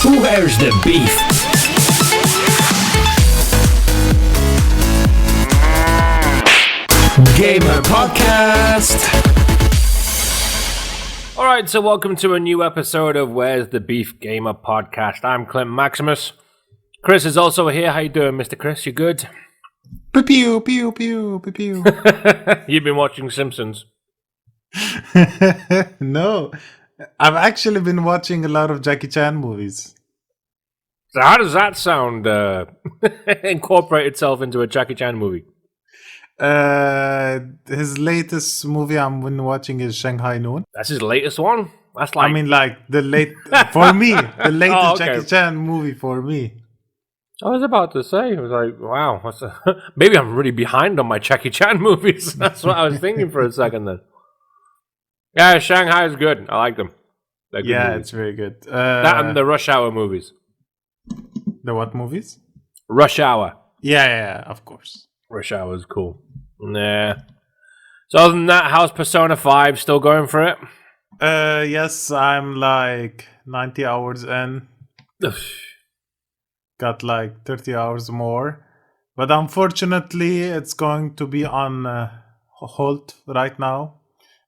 Where's the beef? Gamer Podcast. Alright, so welcome to a new episode of Where's the Beef Gamer Podcast. I'm Clint Maximus. Chris is also here. How you doing, Mr. Chris? You good? Pew, pew, pew, pew, pew. You've been watching Simpsons. No, I've actually been watching a lot of Jackie Chan movies. So how does that sound incorporate itself into a Jackie Chan movie? His latest movie I'm been watching is Shanghai Noon. That's his latest one? That's like... I mean, like, the latest Oh, okay. Jackie Chan movie for me. I was about to say, I was like, wow, maybe I'm really behind on my Jackie Chan movies. That's what I was thinking for a second then. Yeah, Shanghai is good. I like them. They're good movies. It's very good. That and the Rush Hour movies. The what movies? Rush Hour. Yeah, of course. Rush Hour is cool. Nah. So other than that, how's Persona 5 still going for it? Yes, I'm like 90 hours in. Got like 30 hours more. But unfortunately, it's going to be on hold right now.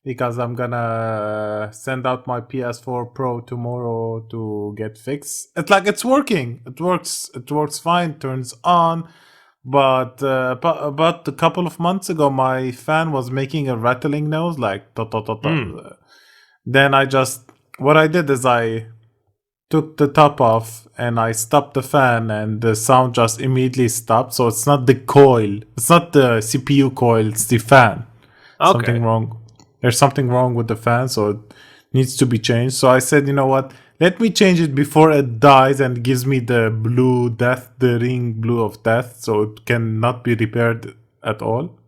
Because I'm gonna send out my PS4 Pro tomorrow to get fixed. It's working. It works fine. Turns on. But about a couple of months ago, my fan was making a rattling noise, like ta ta ta ta. Then what I did is I took the top off and I stopped the fan, and the sound just immediately stopped. So it's not the coil, it's not the CPU coil, it's the fan. Okay. Something wrong. There's something wrong with the fan, so it needs to be changed. So I said, you know what? Let me change it before it dies and gives me the blue death, the ring blue of death, so it cannot be repaired at all.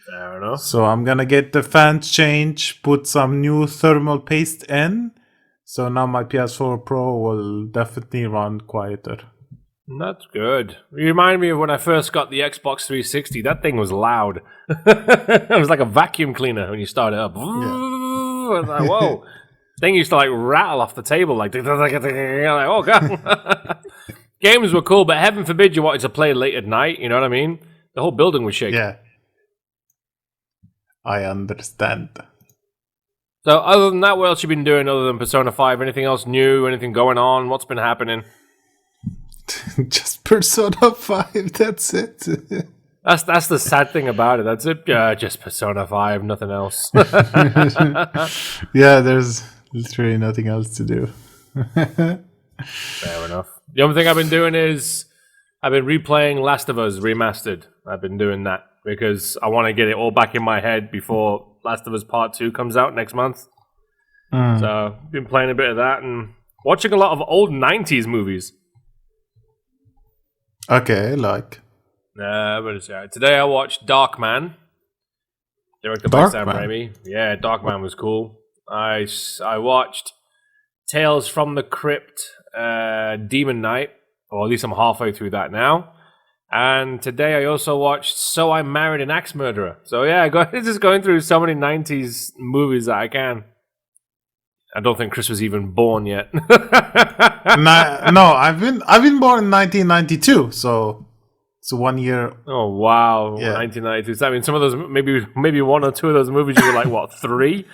Fair enough. So I'm gonna get the fan changed, put some new thermal paste in. So now my PS4 Pro will definitely run quieter. That's good. You remind me of when I first got the Xbox 360. That thing was loud. It was like a vacuum cleaner when you start it up. Yeah. I was like, whoa. Thing used to like rattle off the table like, oh god. Games were cool, but heaven forbid you wanted to play late at night, you know what I mean? The whole building was shaking. Yeah. I understand. So other than that, what else you been doing other than Persona 5? Anything else new? Anything going on? What's been happening? Just Persona 5, that's it. That's the sad thing about it. That's it. Just Persona 5, nothing else. Yeah, there's literally nothing else to do. Fair enough. The only thing I've been doing is I've been replaying Last of Us Remastered. I've been doing that because I want to get it all back in my head before Last of Us Part 2 comes out next month. So I've been playing a bit of that and watching a lot of old 90s movies. Okay, like... Today I watched Darkman, directed by Sam Raimi. Yeah, Darkman was cool. I watched Tales from the Crypt, Demon Knight, or at least I'm halfway through that now. And today I also watched So I Married an Axe Murderer. So yeah, just going through so many 90s movies that I can. I don't think Chris was even born yet. No, I've been born in 1992, so it's 1 year. Oh wow, yeah. 1992. So, I mean, some of those maybe one or two of those movies you were like what 3?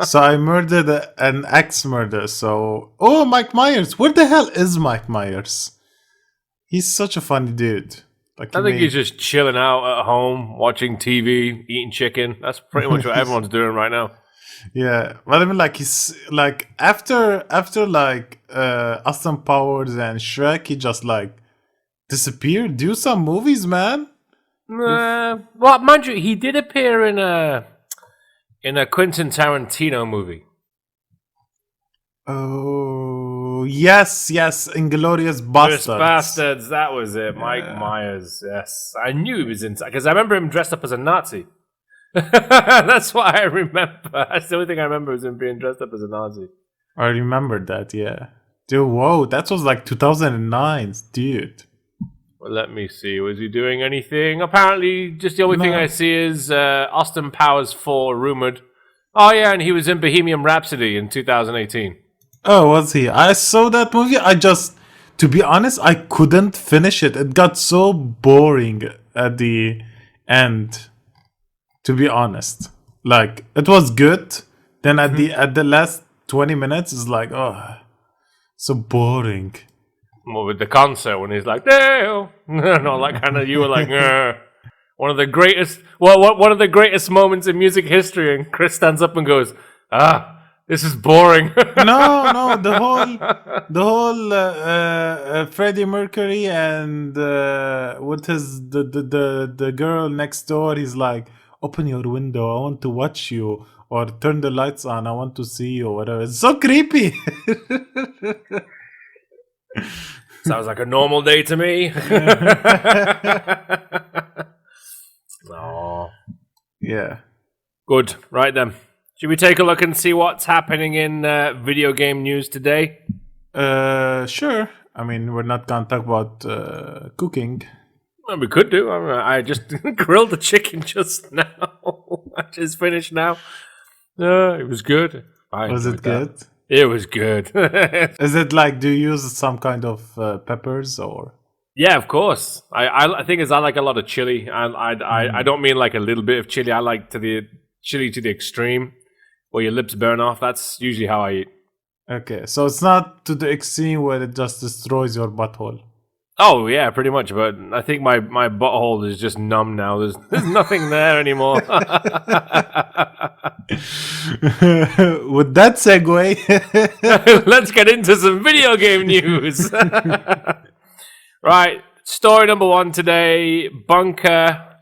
So I murdered an axe murder. So Mike Myers, where the hell is Mike Myers? He's such a funny dude. Like I think he's just chilling out at home, watching TV, eating chicken. That's pretty much what everyone's doing right now. Yeah, well, I mean, like he's like after like Austin Powers and Shrek, he just like disappeared. Do some movies, man. Well, mind you, he did appear in a Quentin Tarantino movie. Oh yes, Inglourious Basterds. Bastards, that was it. Mike Myers. Yes, I knew he was inside because I remember him dressed up as a Nazi. That's what I remember. That's the only thing I remember is him being dressed up as a Nazi. I remember that, yeah. Dude, whoa, that was like 2009, dude. Well, let me see. Was he doing anything? Apparently, just the only thing I see is Austin Powers 4 rumored. Oh, yeah, and he was in Bohemian Rhapsody in 2018. Oh, was he? I saw that movie. To be honest, I couldn't finish it. It got so boring at the end. To be honest, like it was good. Then at the last 20 minutes, it's like, oh, so boring. Well, with the concert when he's like, "Dale," no, like kind of you were like, one of the greatest. Well, one of the greatest moments in music history, and Chris stands up and goes, this is boring." No, the whole Freddie Mercury and with the girl next door, he's like, open your window, I want to watch you, or turn the lights on, I want to see you, or whatever. It's so creepy. Sounds like a normal day to me. Oh, yeah. good. Right then. Should we take a look and see what's happening in video game news today? Sure. I mean, we're not gonna talk about cooking. Well, we could do. I just grilled the chicken just now. Which is finished now. It was good. Was it good? It was good. Is it like, do you use some kind of peppers or? Yeah, of course. I think I like a lot of chili. I don't mean like a little bit of chili. I like the chili to the extreme, where your lips burn off. That's usually how I eat. Okay, so it's not to the extreme where it just destroys your butthole. Oh yeah, pretty much. But I think my butthole is just numb now. There's nothing there anymore. With that segue, let's get into some video game news. Right, story number 1 today: bunker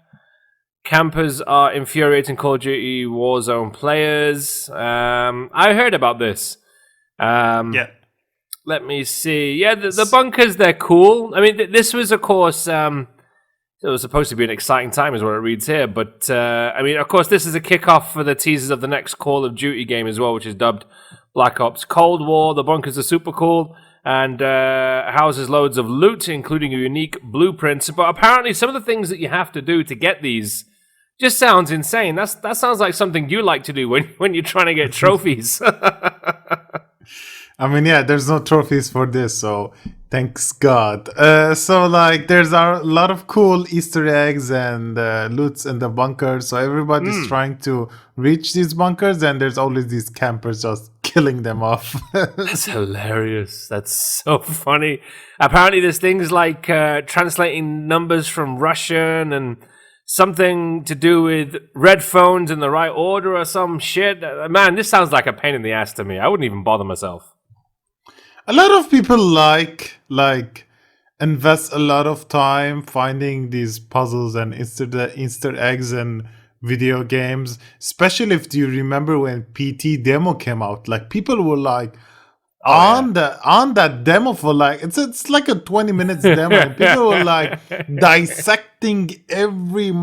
campers are infuriating Call of Duty Warzone players. I heard about this. yeah. Let me see. Yeah, the bunkers, they're cool. I mean, this was, of course, it was supposed to be an exciting time, is what it reads here. But, I mean, of course, this is a kickoff for the teasers of the next Call of Duty game as well, which is dubbed Black Ops Cold War. The bunkers are super cool and houses loads of loot, including a unique blueprints. But apparently, some of the things that you have to do to get these just sounds insane. That sounds like something you like to do when you're trying to get trophies. I mean, yeah, there's no trophies for this, so thanks God. So, like, there's a lot of cool Easter eggs and loots in the bunkers, so everybody's trying to reach these bunkers, and there's always these campers just killing them off. That's hilarious. That's so funny. Apparently, there's things like translating numbers from Russian and something to do with red phones in the right order or some shit. Man, this sounds like a pain in the ass to me. I wouldn't even bother myself. A lot of people like invest a lot of time finding these puzzles and Easter eggs in video games, especially if you remember when PT demo came out. Like, people were like on that demo for like it's like a 20 minutes demo, and people were like dissecting every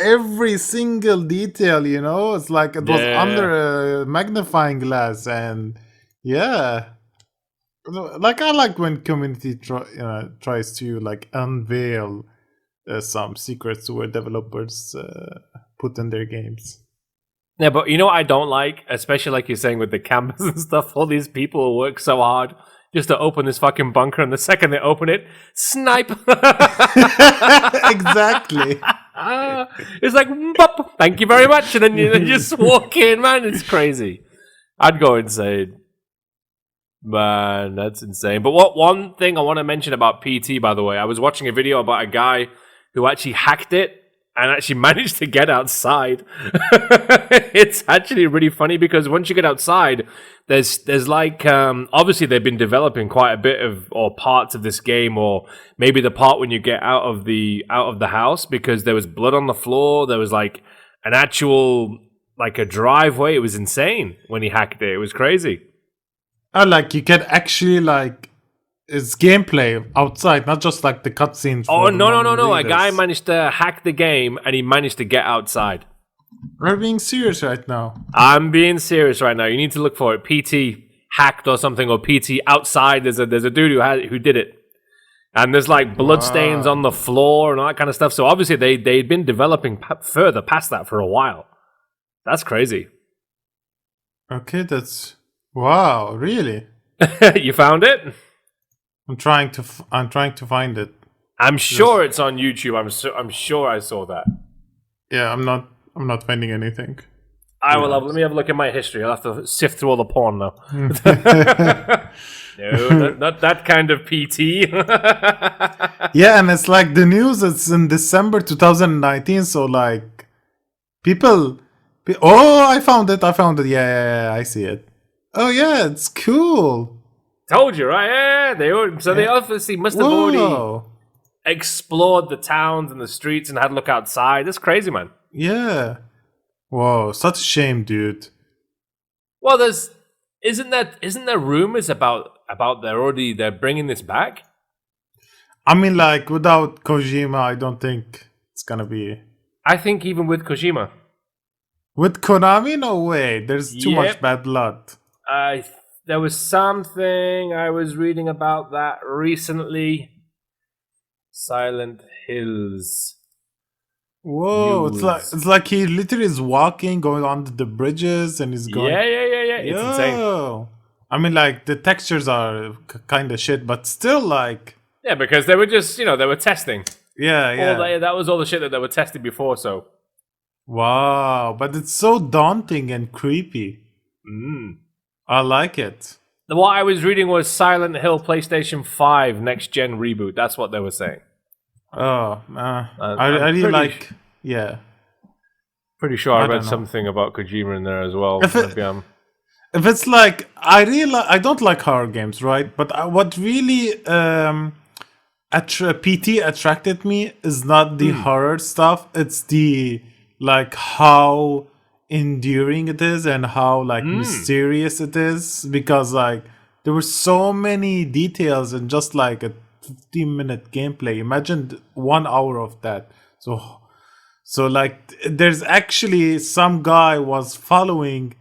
every single detail, you know. It's like it was under a magnifying glass. And yeah, like, I like when community tries to like unveil some secrets where developers put in their games. Yeah, but you know what I don't like, especially like you're saying with the cameras and stuff, all these people who work so hard just to open this fucking bunker, and the second they open it, snipe. Exactly. It's like, bop, thank you very much, and then you just walk in, man. It's crazy. I'd go insane. Man, that's insane. But one thing I want to mention about PT, by the way, I was watching a video about a guy who actually hacked it and actually managed to get outside. It's actually really funny because once you get outside, there's like obviously they've been developing quite a bit of or parts of this game, or maybe the part when you get out of the house, because there was blood on the floor. There was like an actual like a driveway. It was insane when he hacked it. It was crazy. Oh, like you can actually like. It's gameplay outside, not just like the cutscenes. Oh, no. A guy managed to hack the game and he managed to get outside. We're being serious right now. I'm being serious right now. You need to look for it. PT hacked or something, or PT outside. There's a dude who did it. And there's like blood stains on the floor and all that kind of stuff. So obviously they'd been developing further past that for a while. That's crazy. Okay, that's wow. Really? You found it? I'm trying to find it. I'm sure it's on YouTube. I'm sure I saw that. Yeah, I'm not finding anything. Let me have a look at my history. I'll have to sift through all the porn now. No, not that kind of PT. Yeah, and it's like the news. It's in December 2019. So like, people. Oh, I found it. Yeah, I see it. Oh yeah, it's cool. Told you, right? Yeah, they obviously must have already explored the towns and the streets and had a look outside. That's crazy, man. Yeah. Whoa, such a shame, dude. Well, isn't there rumors about they're bringing this back? I mean, like without Kojima, I don't think it's gonna be. I think even with Kojima, with Konami, no way. There's too much bad blood. There was something I was reading about that recently. Silent Hills. Whoa! News. It's like he literally is walking, going on the bridges, and he's going. Yeah. It's insane. I mean, like the textures are kind of shit, but still, like. Yeah, because they were just they were testing. Yeah. That was all the shit that they were testing before. So. Wow, but it's so daunting and creepy. I like it. What I was reading was Silent Hill PlayStation 5 next gen reboot. That's what they were saying. Oh, I really like. Yeah. Pretty sure I read something about Kojima in there as well. If it's like I don't like horror games, right? But what really PT attracted me is not the horror stuff. It's the like how enduring it is and how like mysterious it is, because like there were so many details in just like a 15-minute gameplay. Imagine 1 hour of that. So like there's actually some guy was following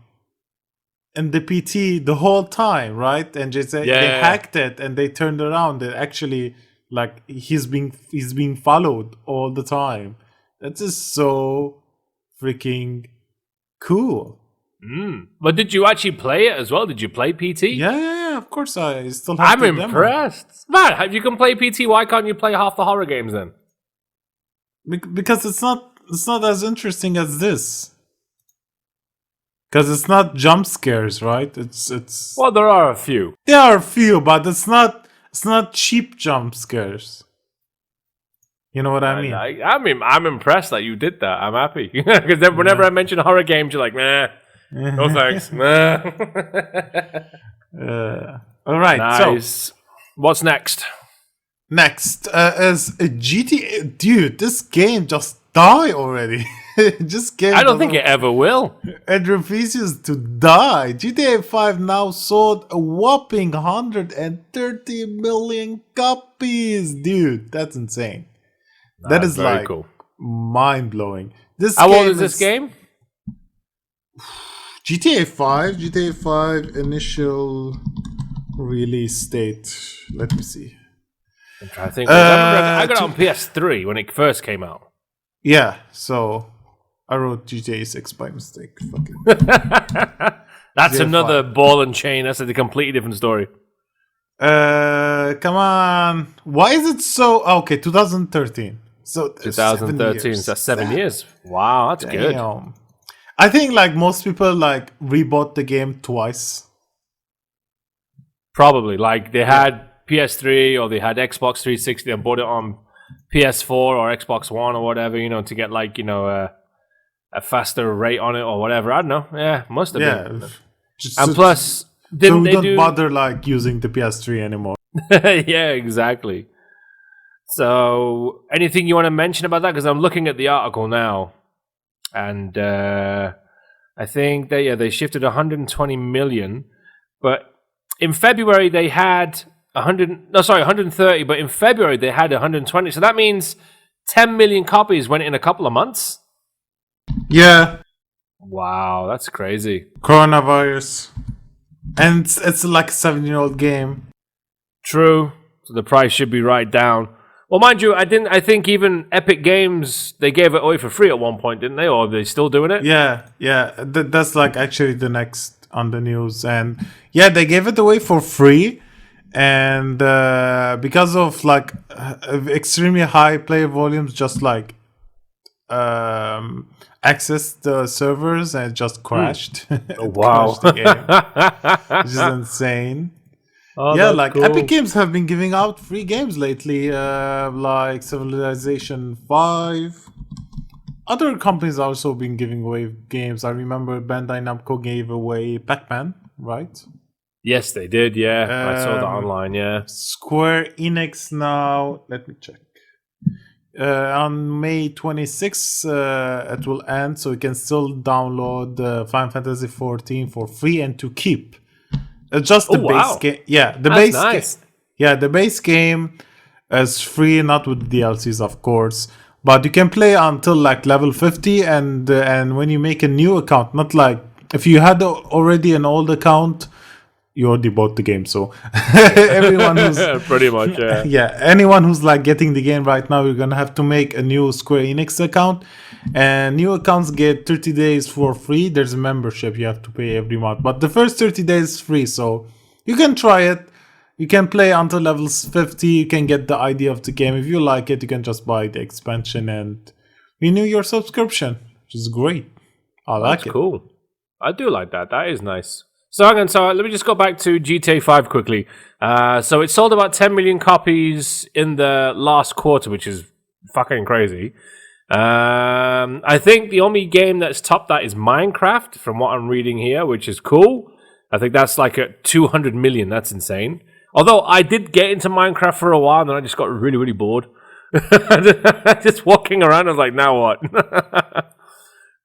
in the PT the whole time, right? And just they hacked it and they turned around and actually like he's being followed all the time. That is so freaking cool. But did you actually play it as well? Did you play PT? Yeah, of course I still have. I'm impressed. Man, if you can play PT, why can't you play half the horror games then? Because it's not as interesting as this. Because it's not jump scares, right? It's Well, there are a few. There are a few, but it's not cheap jump scares. You know what I mean? I mean, I'm impressed that you did that. I'm happy. Because then whenever I mention horror games, you're like, nah, no thanks. Nah. All right, nice. So what's next? Next is a GTA. Dude, this game just died already. I don't think it ever will. It refuses to die. GTA 5 now sold a whopping 130 million copies. Dude, that's insane. That is like cool. Mind blowing. How old is this game? GTA 5 initial release date. Let me see. I'm trying to think. I got it on PS3 when it first came out. Yeah, so I wrote GTA 6 by mistake. Fucking. That's GTA another 5. Ball and chain. That's a completely different story. Come on. Why is it so? Okay, 2013. So 2013. So that's 7 years. Wow, that's good. I think like most people like rebought the game twice. Probably like they had PS3 or they had Xbox 360 and bought it on PS4 or Xbox One or whatever, to get like a faster rate on it or whatever. I don't know. Yeah, must have been. And plus, didn't they don't bother like using the PS3 anymore. Yeah, exactly. So, anything you want to mention about that? Because I'm looking at the article now, and I think they shifted 120 million, but in February they had 130, but in February they had 120. So that means 10 million copies went in a couple of months. Yeah. Wow, that's crazy. Coronavirus, and it's like a 7-year-old game. True. So the price should be right down. Well, mind you, I think even Epic Games, they gave it away for free at one point, didn't they? Or are they still doing it? Yeah. That's like actually the next on the news, and yeah, they gave it away for free, and because of like extremely high player volumes, just like access the servers and it just crashed. Oh, wow. Crashed the game, which is insane. Oh, Yeah, that's like cool. Epic Games have been giving out free games lately, like Civilization 5. Other companies also been giving away games. I remember Bandai Namco gave away Pac-Man, right? Yes, they did. Yeah, I saw that Um, online. Yeah. Square Enix now, let me check. On May 26th, it will end, so you can still download Final Fantasy 14 for free and to keep. Just the base game. Yeah, the That's base nice. the base game is free, not with DLCs, of course. But you can play until like level 50, and when you make a new account, not like if you had already an old account, you already bought the game. So everyone who's Pretty much, yeah. yeah, anyone who's like getting the game right now, you're gonna have to make a new Square Enix account, and new accounts get 30 days for free. There's a membership you have to pay every month, but the first 30 days is free, so you can try it. You can play until levels 50. You can get the idea of the game. If you like it, you can just buy the expansion and renew your subscription, which is great. I like That's it. cool. I do like that. That is nice. So let me just go back to GTA 5 quickly. So it sold about 10 million copies in the last quarter, which is fucking crazy. I think the only game that's topped that is Minecraft, from what I'm reading here, which is cool. I think that's like at 200 million. That's insane. Although I did get into Minecraft for a while, and then I just got really, really bored. Just walking around, I was like, now what?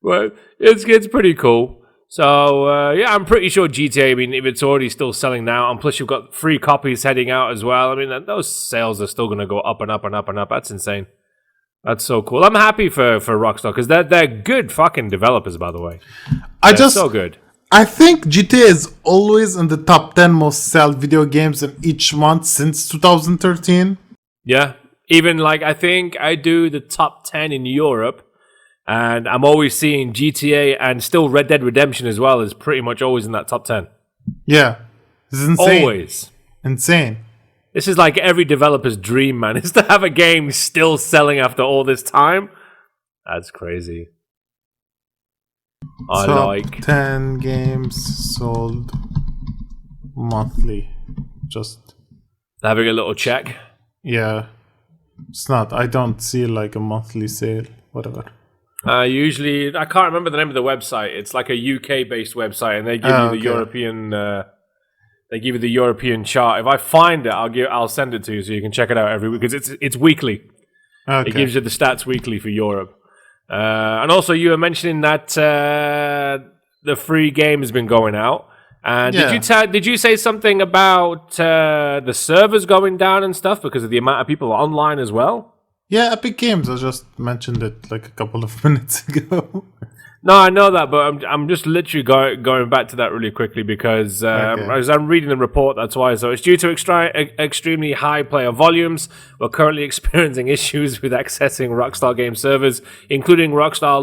But it's pretty cool. So, yeah, I'm pretty sure GTA, I mean, if it's already still selling now, and plus you've got free copies heading out as well, I mean, those sales are still going to go up and up and up and up. That's insane. That's so cool. I'm happy for Rockstar, because they're good fucking developers, by the way. They're so good. I think GTA is always in the top 10 most sold video games in each month since 2013. Yeah. Even like, I think I do the top 10 in Europe, and I'm always seeing GTA and still Red Dead Redemption as well is pretty much always in that top 10. Yeah. This is insane. Always. Insane. This is like every developer's dream, man, is to have a game still selling after all this time. That's crazy. I Top like 10 games sold monthly. Just having a little check. yeah. It's not. I don't see like a monthly sale. Whatever. Usually, I can't remember the name of the website. It's like a UK-based website, and they give you the European. They give you the European chart. If I find it, I'll send it to you so you can check it out every week, because it's weekly. Okay. It gives you the stats weekly for Europe. And also, you were mentioning that the free game has been going out. And did you say something about the servers going down and stuff because of the amount of people online as well? Yeah, Epic Games. I just mentioned it like a couple of minutes ago. No, I know that, but I'm just literally going back to that really quickly because as I'm reading the report, that's why. So it's due to extremely high player volumes. We're currently experiencing issues with accessing Rockstar game servers, including Rockstar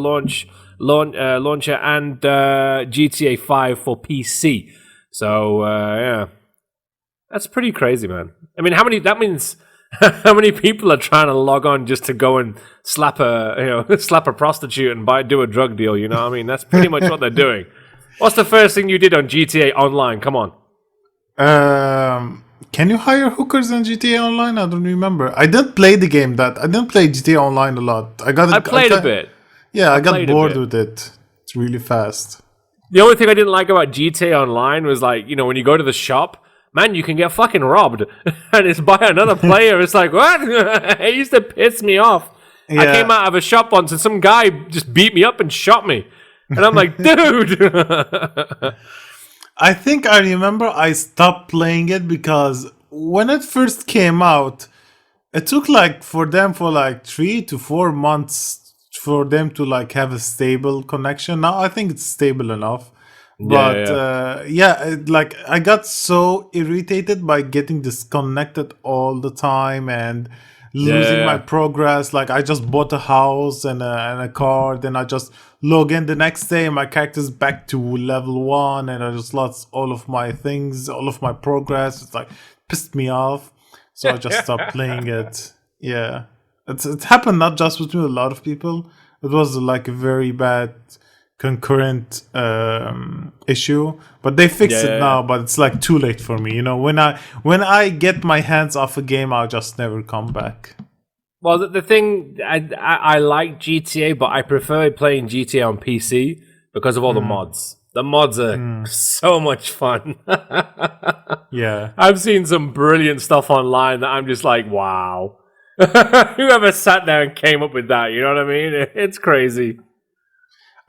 Launcher and GTA 5 for PC. So yeah, that's pretty crazy, man. I mean, that means how many people are trying to log on just to go and slap a prostitute and do a drug deal? You know what I mean? That's pretty much what they're doing. What's the first thing you did on GTA Online? Come on. Can you hire hookers on GTA Online? I don't remember. I didn't play the game. I didn't play GTA Online a lot. I played a bit. Yeah, I got bored with it. It's really fast. The only thing I didn't like about GTA Online was like, when you go to the shop, man, you can get fucking robbed. And it's by another player. It's like, what? It used to piss me off. Yeah. I came out of a shop once and some guy just beat me up and shot me. And I'm like, dude. I think I remember I stopped playing it because when it first came out, it took for them 3 to 4 months for them to have a stable connection. Now I think it's stable enough. But I got so irritated by getting disconnected all the time and losing my progress. Like I just bought a house and a car, then I just log in the next day, my character's back to level 1, and I just lost all of my things, all of my progress. It's like pissed me off, so I just stopped playing it. Yeah, it happened not just with me, a lot of people. It was like a very bad concurrent issue, but they fixed it now. But it's like too late for me. When I get my hands off a game, I'll just never come back. Well, the thing, I like GTA, but I prefer playing GTA on PC because of all the mods. The mods are so much fun. Yeah, I've seen some brilliant stuff online that I'm just like, wow. Whoever sat there and came up with that, you know what I mean? It's crazy.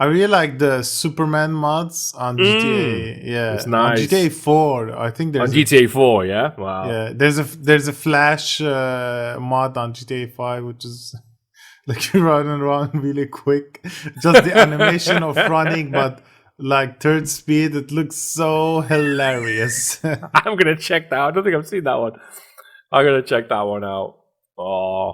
I really like the Superman mods on GTA. Yeah, it's nice. On GTA 4, I think there's on GTA 4. Yeah, wow. Yeah, there's a Flash mod on GTA 5, which is like you run around really quick. Just the animation of running, but like third speed. It looks so hilarious. I'm gonna check that out. I don't think I've seen that one. I'm gonna check that one out. Oh,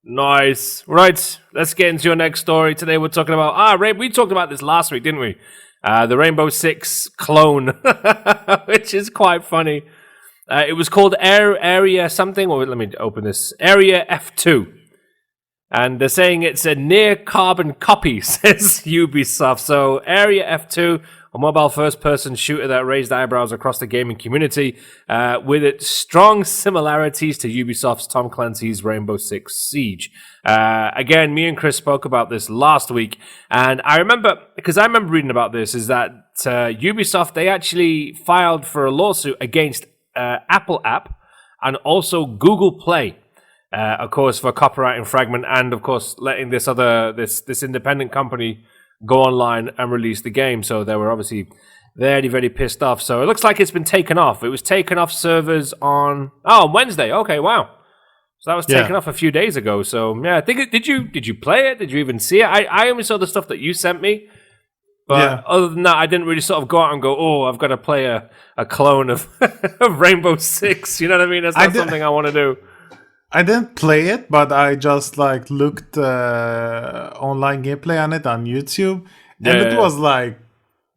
nice. Right, let's get into your next story. Today we're talking about... we talked about this last week, didn't we? The Rainbow Six clone, which is quite funny. It was called Area something, or let me open this. Area F2. And they're saying it's a near-carbon copy, says Ubisoft. So Area F2, a mobile first-person shooter that raised eyebrows across the gaming community, with its strong similarities to Ubisoft's Tom Clancy's Rainbow Six Siege. Again, me and Chris spoke about this last week, and I remember reading about this, is that Ubisoft, they actually filed for a lawsuit against Apple App and also Google Play. Of course, for copyright infringement, and of course, letting this independent company go online and release the game. So they were obviously very, very pissed off. So it looks like it's been taken off. It was taken off servers on Wednesday. Okay, wow. So that was taken off a few days ago. So yeah, I think did you play it? Did you even see it? I only saw the stuff that you sent me. But other than that, I didn't really sort of go out and go, oh, I've got to play a clone of Rainbow Six. You know what I mean? That's not something I want to do. I didn't play it, but I just like looked online gameplay on it on YouTube, and it was like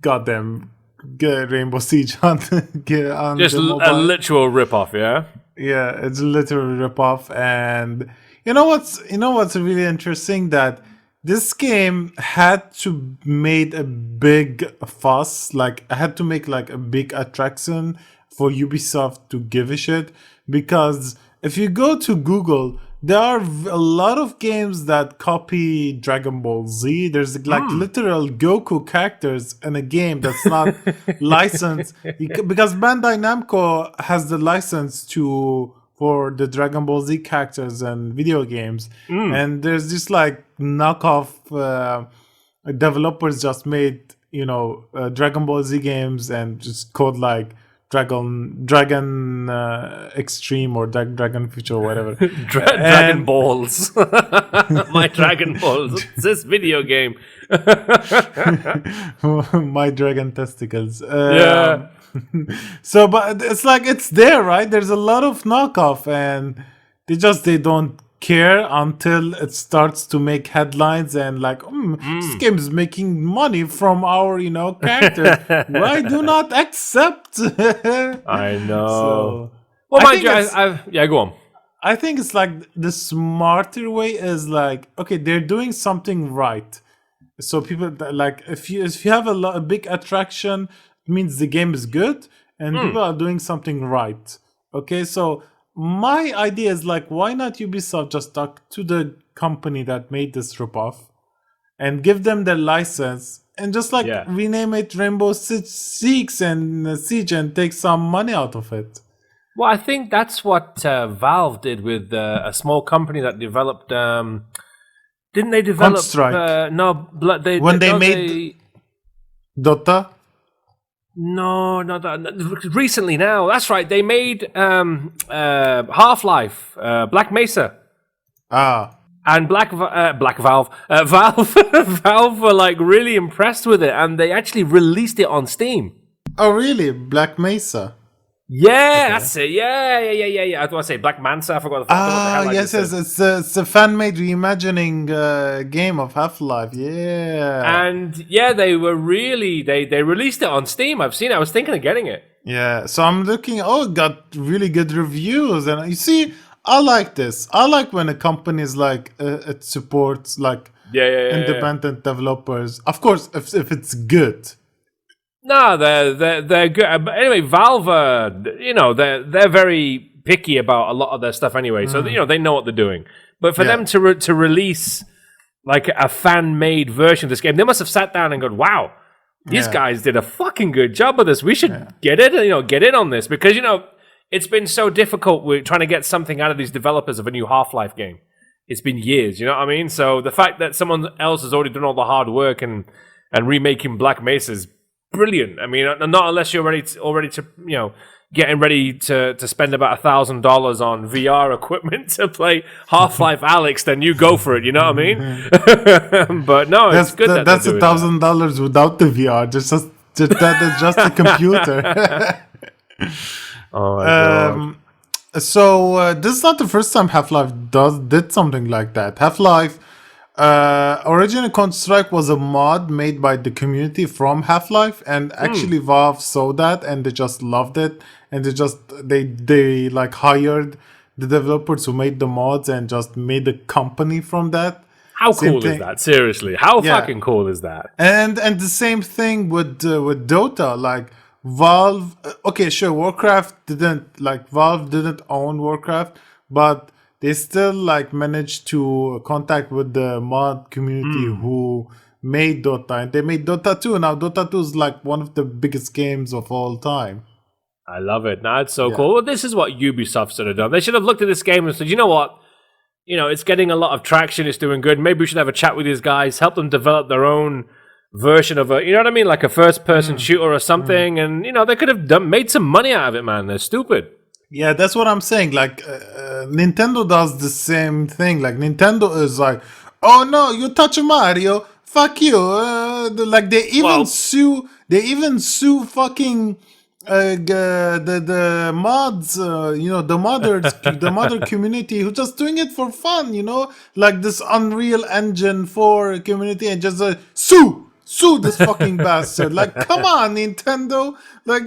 goddamn Rainbow Siege on just the mobile. A literal ripoff, yeah. Yeah, it's a literal ripoff, and you know what's really interesting, that this game had to made a big fuss, like I had to make like a big attraction for Ubisoft to give a shit, because if you go to Google, there are a lot of games that copy Dragon Ball Z. There's like literal Goku characters in a game that's not licensed, because Bandai Namco has the license for the Dragon Ball Z characters and video games. And there's this like knockoff developers just made Dragon Ball Z games and just called like Dragon Extreme or Dragon Future or whatever. Dragon Balls. My Dragon Balls. It's this video game. My Dragon Testicles. Yeah. So, but it's like, it's there, right? There's a lot of knockoff, and they don't care until it starts to make headlines and like, this game is making money from our character. Why do not accept? I know. So, well, mind you, go on. I think it's like the smarter way is like, okay, they're doing something right. So people like, if you have a big attraction, it means the game is good and people are doing something right. Okay, so my idea is like, why not Ubisoft just talk to the company that made this ripoff and give them their license and just like rename it Rainbow Six and Siege and take some money out of it. Well, I think that's what Valve did with a small company that developed. Didn't they develop? Counter-Strike. No, they made Dota. No, not that. Recently now. That's right. They made Half-Life, Black Mesa. And Valve. Valve were like really impressed with it, and they actually released it on Steam. Oh, really? Black Mesa? Yeah, Okay. that's it. Yeah. I was going to say Black Manta. I forgot what the hell I Yes, just said. it's a fan-made reimagining game of Half-Life. Yeah. And yeah, they were really they released it on Steam. I've seen it. I was thinking of getting it. Yeah, so I'm looking. Oh, it got really good reviews, and you see, I like this. I like when a company is like it supports like Yeah. independent developers. Of course, if it's good. No, they're good. But anyway, Valve, they're very picky about a lot of their stuff anyway. So they know what they're doing. But for Yeah. them to release like a fan made version of this game, they must have sat down and gone, "Wow, these Yeah. guys did a fucking good job of this. We should get in on this because it's been so difficult. We're trying to get something out of these developers of a new Half-Life game. It's been years, you know what I mean? So the fact that someone else has already done all the hard work and remaking Black Mesa is brilliant. I mean, not unless you're already to getting ready to spend about $1,000 on VR equipment to play Half-Life Alex, then you go for it. You know what I mean? But no, it's good that that's they're doing $1,000 without the VR. That is just a computer. that. Oh my god. So this is not the first time Half-Life did something like that. Half-Life originally Counter-Strike was a mod made by the community from Half-Life, and actually Valve saw that and they just loved it, and they like hired the developers who made the mods and just made a company from that. How Same cool is thing. that? Seriously, how Yeah. fucking cool is that? And the same thing with Dota. Like Valve, okay, sure, Valve didn't own Warcraft, but they still like managed to contact with the mod community who made Dota, and they made Dota 2. Now Dota 2 is like one of the biggest games of all time. I love it. Now it's so cool. Well, this is what Ubisoft should have done. They should have looked at this game and said, you know what? It's getting a lot of traction. It's doing good. Maybe we should have a chat with these guys, help them develop their own version of you know what I mean? Like a first-person shooter or something. And, they could have made some money out of it, man. They're stupid. Yeah, that's what I'm saying. Like, Nintendo does the same thing. Like, Nintendo is like, oh no, you touch Mario, fuck you. Like, they even sue fucking the mods. The modder community who just doing it for fun. Like this Unreal Engine 4 community, and just sue this fucking bastard. Like, come on, Nintendo. Like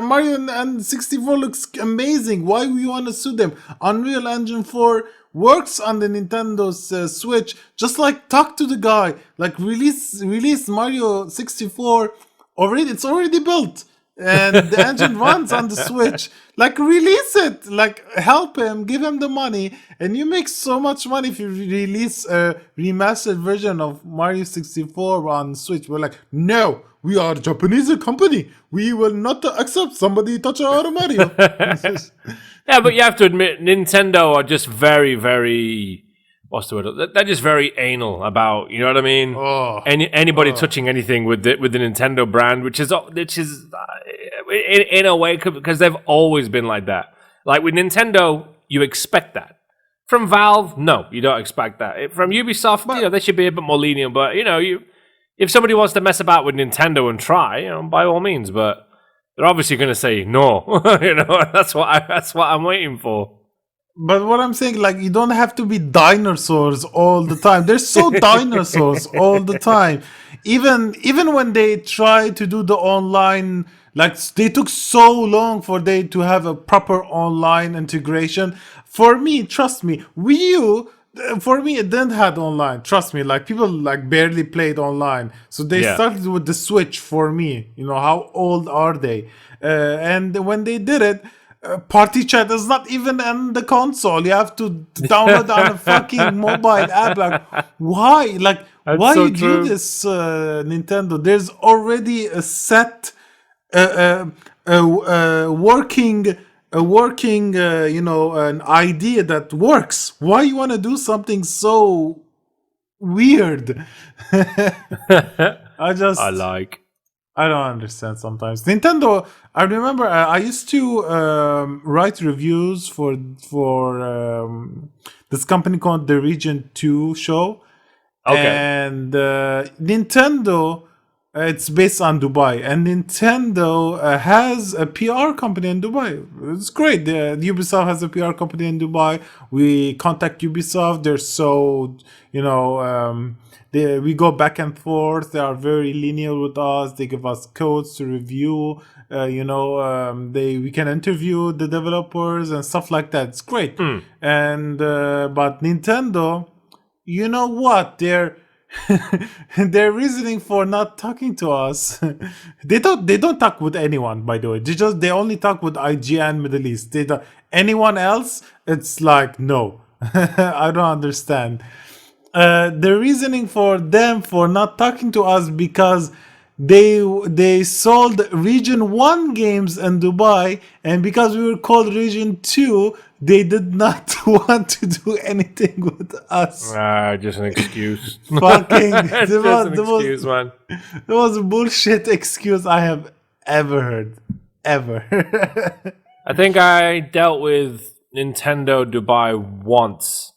Mario and 64 looks amazing. Why do you want to sue them? Unreal Engine 4 works on the Nintendo's Switch. Just like talk to the guy. Like release Mario 64 already. It's already built. And the engine runs on the Switch. Like, release it. Like, help him, give him the money, and you make so much money if you release a remastered version of Mario 64 on Switch. We're like, no, we are a Japanese company. We will not accept somebody touch our Mario. Yeah, but you have to admit, Nintendo are just very, very... What's the word? They're just very anal about, you know what I mean? Anybody touching anything with the Nintendo brand, which is in a way, because they've always been like that. Like with Nintendo, you expect that. From Valve, no, you don't expect that. From Ubisoft, they should be a bit more lenient. But if somebody wants to mess about with Nintendo and try, by all means. But they're obviously going to say no. That's what I'm waiting for. But what I'm saying, like, you don't have to be dinosaurs all the time. They're so dinosaurs all the time. Even when they try to do the online, like, they took so long for they to have a proper online integration. For me, trust me, Wii U, for me, it didn't have online. Trust me, like, people like barely played online. So they started with the Switch. For me, how old are they? And when they did it, party chat is not even on the console. You have to download on a fucking mobile app. Like, why? Like, why so you true. do this, Nintendo? There's already a set, working, an idea that works. Why you want to do something so weird? I don't understand sometimes. Nintendo, I remember I used to write reviews for this company called the Region 2 show. Okay. And Nintendo It's based on Dubai, and Nintendo has a PR company in Dubai. It's great. Ubisoft has a PR company in Dubai. We contact Ubisoft. They're so, we go back and forth. They are very lenient with us. They give us codes to review. We can interview the developers and stuff like that. It's great. And but Nintendo, you know what? Their reasoning for not talking to us, they don't talk with anyone, by the way. They only talk with IGN Middle East. They don't, anyone else, it's like no. I don't understand the reasoning for them for not talking to us, because they sold region 1 games in Dubai, and because we were called region 2, they did not want to do anything with us. Just an excuse. Fucking excuse, man. That was a bullshit excuse I have ever heard. Ever. I think I dealt with Nintendo Dubai once,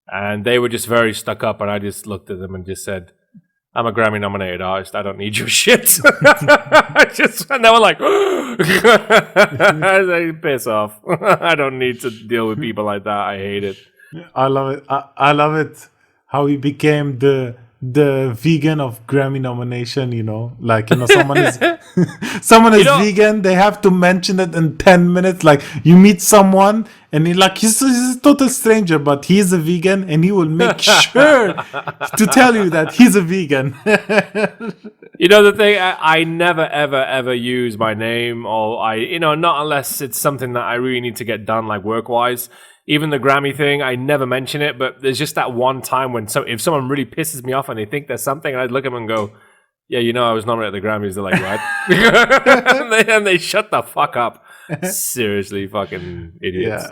and they were just very stuck up, and I just looked at them and just said, I'm a Grammy nominated artist. I don't need your shit. And they were like, piss off. I don't need to deal with people like that. I hate it. I love it. I love it. How he became the vegan of Grammy nomination. Someone is vegan. They have to mention it in 10 minutes. Like, you meet someone and he's a total stranger, but he's a vegan, and he will make sure to tell you that he's a vegan. The thing, I never, ever, ever use my name, or not unless it's something that I really need to get done, like work-wise. Even the Grammy thing, I never mention it, but there's just that one time when if someone really pisses me off and they think there's something, and I'd look at them and go, yeah, I was nominated at the Grammys. They're like, what? and they shut the fuck up. Seriously, fucking idiots.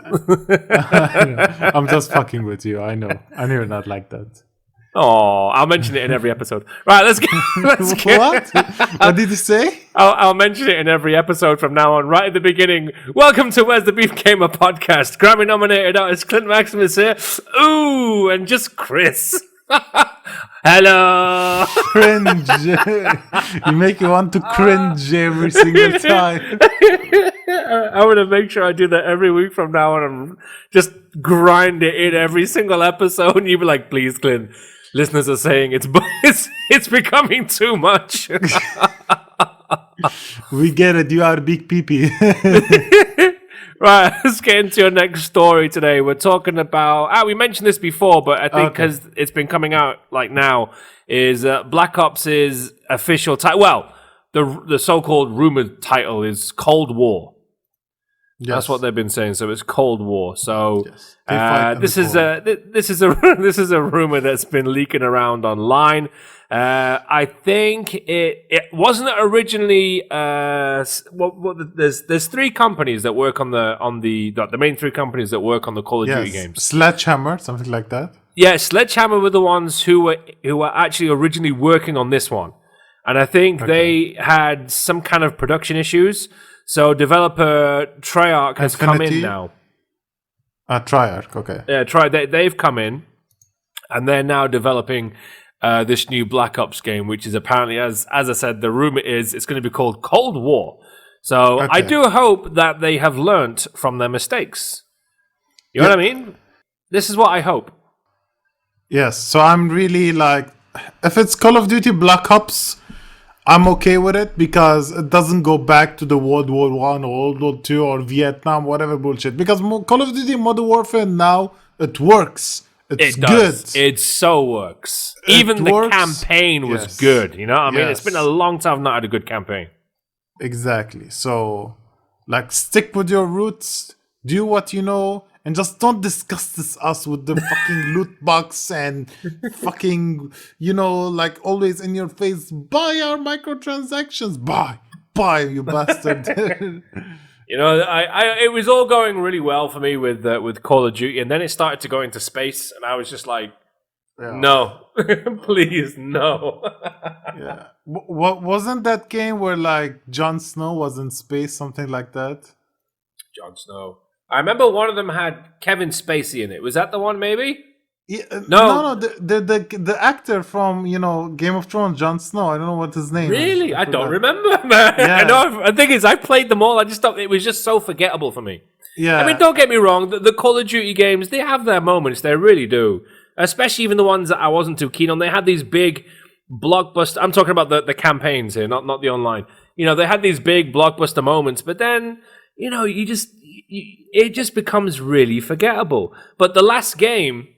Yeah. I'm just fucking with you. I know you're not like that. Oh, I'll mention it in every episode. Right, let's get. What? What did you say? I'll mention it in every episode from now on. Right at the beginning. Welcome to Where's the Beef Gamer podcast. Grammy nominated artist Clint Maximus here. Ooh, and just Chris. Hello. Cringe. You make you want to cringe every single time. I'm going to make sure I do that every week from now on, and just grind it in every single episode. And you'll be like, please, Clint. Listeners are saying it's becoming too much. We get it. You are big pee-pee. Right, let's get into your next story today. We're talking about... we mentioned this before, but I think because it's been coming out like now, is Black Ops' official title. Well, the so-called rumored title is Cold War. Yes. That's what they've been saying. So it's Cold War. So this is a rumor that's been leaking around online. I think it wasn't originally. There's three companies that work on the main three companies that work on the Call of Duty games. Sledgehammer, something like that. Yeah, Sledgehammer were the ones who were actually originally working on this one, and I think they had some kind of production issues. So developer Treyarch has come in now. Treyarch, okay. Yeah, they've come in, and they're now developing this new Black Ops game, which is apparently, as I said, the rumor is it's going to be called Cold War. So I do hope that they have learnt from their mistakes. You know what I mean? This is what I hope. Yes, so I'm really like, if it's Call of Duty Black Ops, I'm okay with it because it doesn't go back to the World War I or World War II or Vietnam, whatever bullshit. Because Call of Duty Modern Warfare now, it works. It's good. It so works. Even the campaign was good. You know what I mean? It's been a long time I've not had a good campaign. Exactly. So, like, stick with your roots, do what you know, and just don't disgust us with the fucking loot box and fucking, like always in your face, buy our microtransactions. Buy, you bastard. It was all going really well for me with Call of Duty, and then it started to go into space, and I was just like, no, please, no. Yeah. What wasn't that game where like Jon Snow was in space, something like that? Jon Snow. I remember one of them had Kevin Spacey in it. Was that the one, maybe? Yeah, No, no, the actor from Game of Thrones, Jon Snow. I don't know what his name is. really, I don't forgot. remember, man. I Yeah, know. The thing is, I played them all. I just thought it was just so forgettable for me. I mean, yeah, don't get me wrong. The Call of Duty games, they have their moments. They really do. Especially even the ones that I wasn't too keen on. They had these big blockbuster. I'm talking about the campaigns here, not the online. They had these big blockbuster moments, but then it just becomes really forgettable. But the last game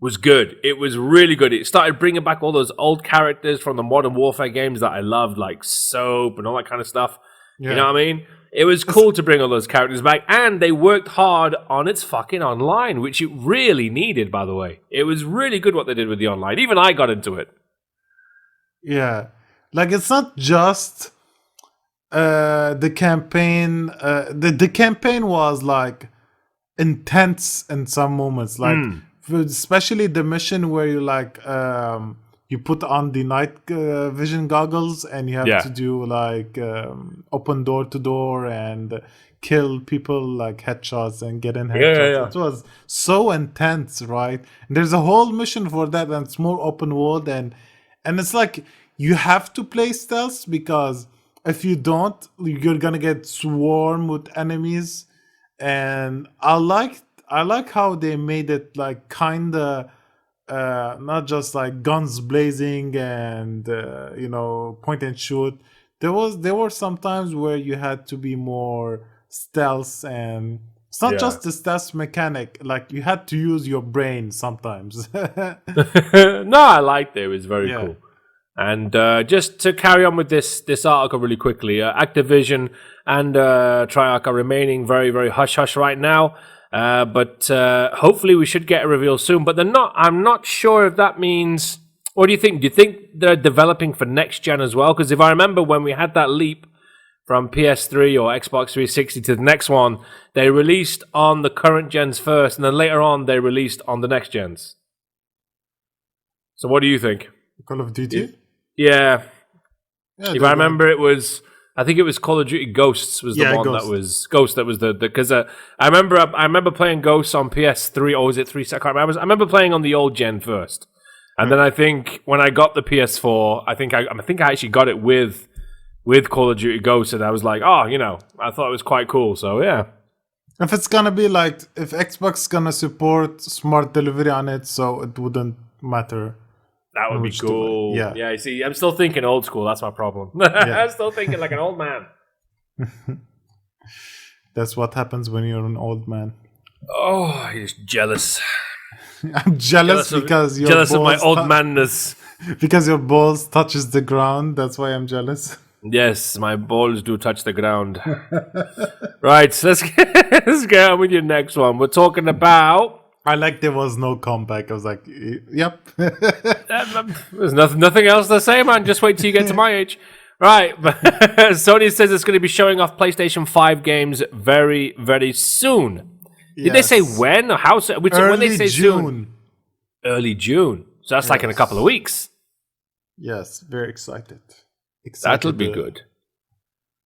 was good. It was really good. It started bringing back all those old characters from the Modern Warfare games that I loved, like Soap and all that kind of stuff. yeah. You know what I mean? It was cool to bring all those characters back, and they worked hard on its fucking online, which it really needed, by the way. It was really good what they did with the online. Even I got into it. Yeah, like it's not just the campaign. The campaign was like intense in some moments, like especially the mission where you you put on the night vision goggles and you have to do like open door to door and kill people like headshots and get in headshots. It was so intense, right? And there's a whole mission for that, and it's more open world, and it's like you have to play stealth, because if you don't, you're gonna get swarmed with enemies. And I like how they made it like kinda not just like guns blazing and point and shoot. There were some times where you had to be more stealth, and it's not just the stealth mechanic, like you had to use your brain sometimes. No, I liked it. It was very cool. And just to carry on with this article really quickly, Activision and Treyarch are remaining very, very hush-hush right now. But hopefully we should get a reveal soon. But I'm not sure if that means... What do you think? Do you think they're developing for next gen as well? Because if I remember when we had that leap from PS3 or Xbox 360 to the next one, they released on the current gens first, and then later on they released on the next gens. So what do you think? Call of Duty? Yeah. If I remember, I think it was Call of Duty Ghosts was the one Ghost. that was Ghost. That was because I remember playing Ghosts on PS3, or was it 3? I can't remember. I remember playing on the old gen first, and then I think when I got the PS4, I think I actually got it with Call of Duty Ghosts, and I was like, I thought it was quite cool. So yeah. If it's gonna be like, if Xbox is gonna support smart delivery on it, so it wouldn't matter. That would be cool. Yeah. You see, I'm still thinking old school. That's my problem. I'm still thinking like an old man. That's what happens when you're an old man. Oh, you're jealous. I'm jealous because your jealous of my old manness. Because your balls touches the ground. That's why I'm jealous. Yes, my balls do touch the ground. Right, let's get on with your next one. We're talking about... I like there was no comeback. I was like, yep. There's nothing else to say, man. Just wait till you get to my age. Right. Sony says it's going to be showing off PlayStation 5 games very, very soon. Did they say when or how soon? When they say June. Soon? Early June. So that's like in a couple of weeks. Yes, very excited. That'll be good.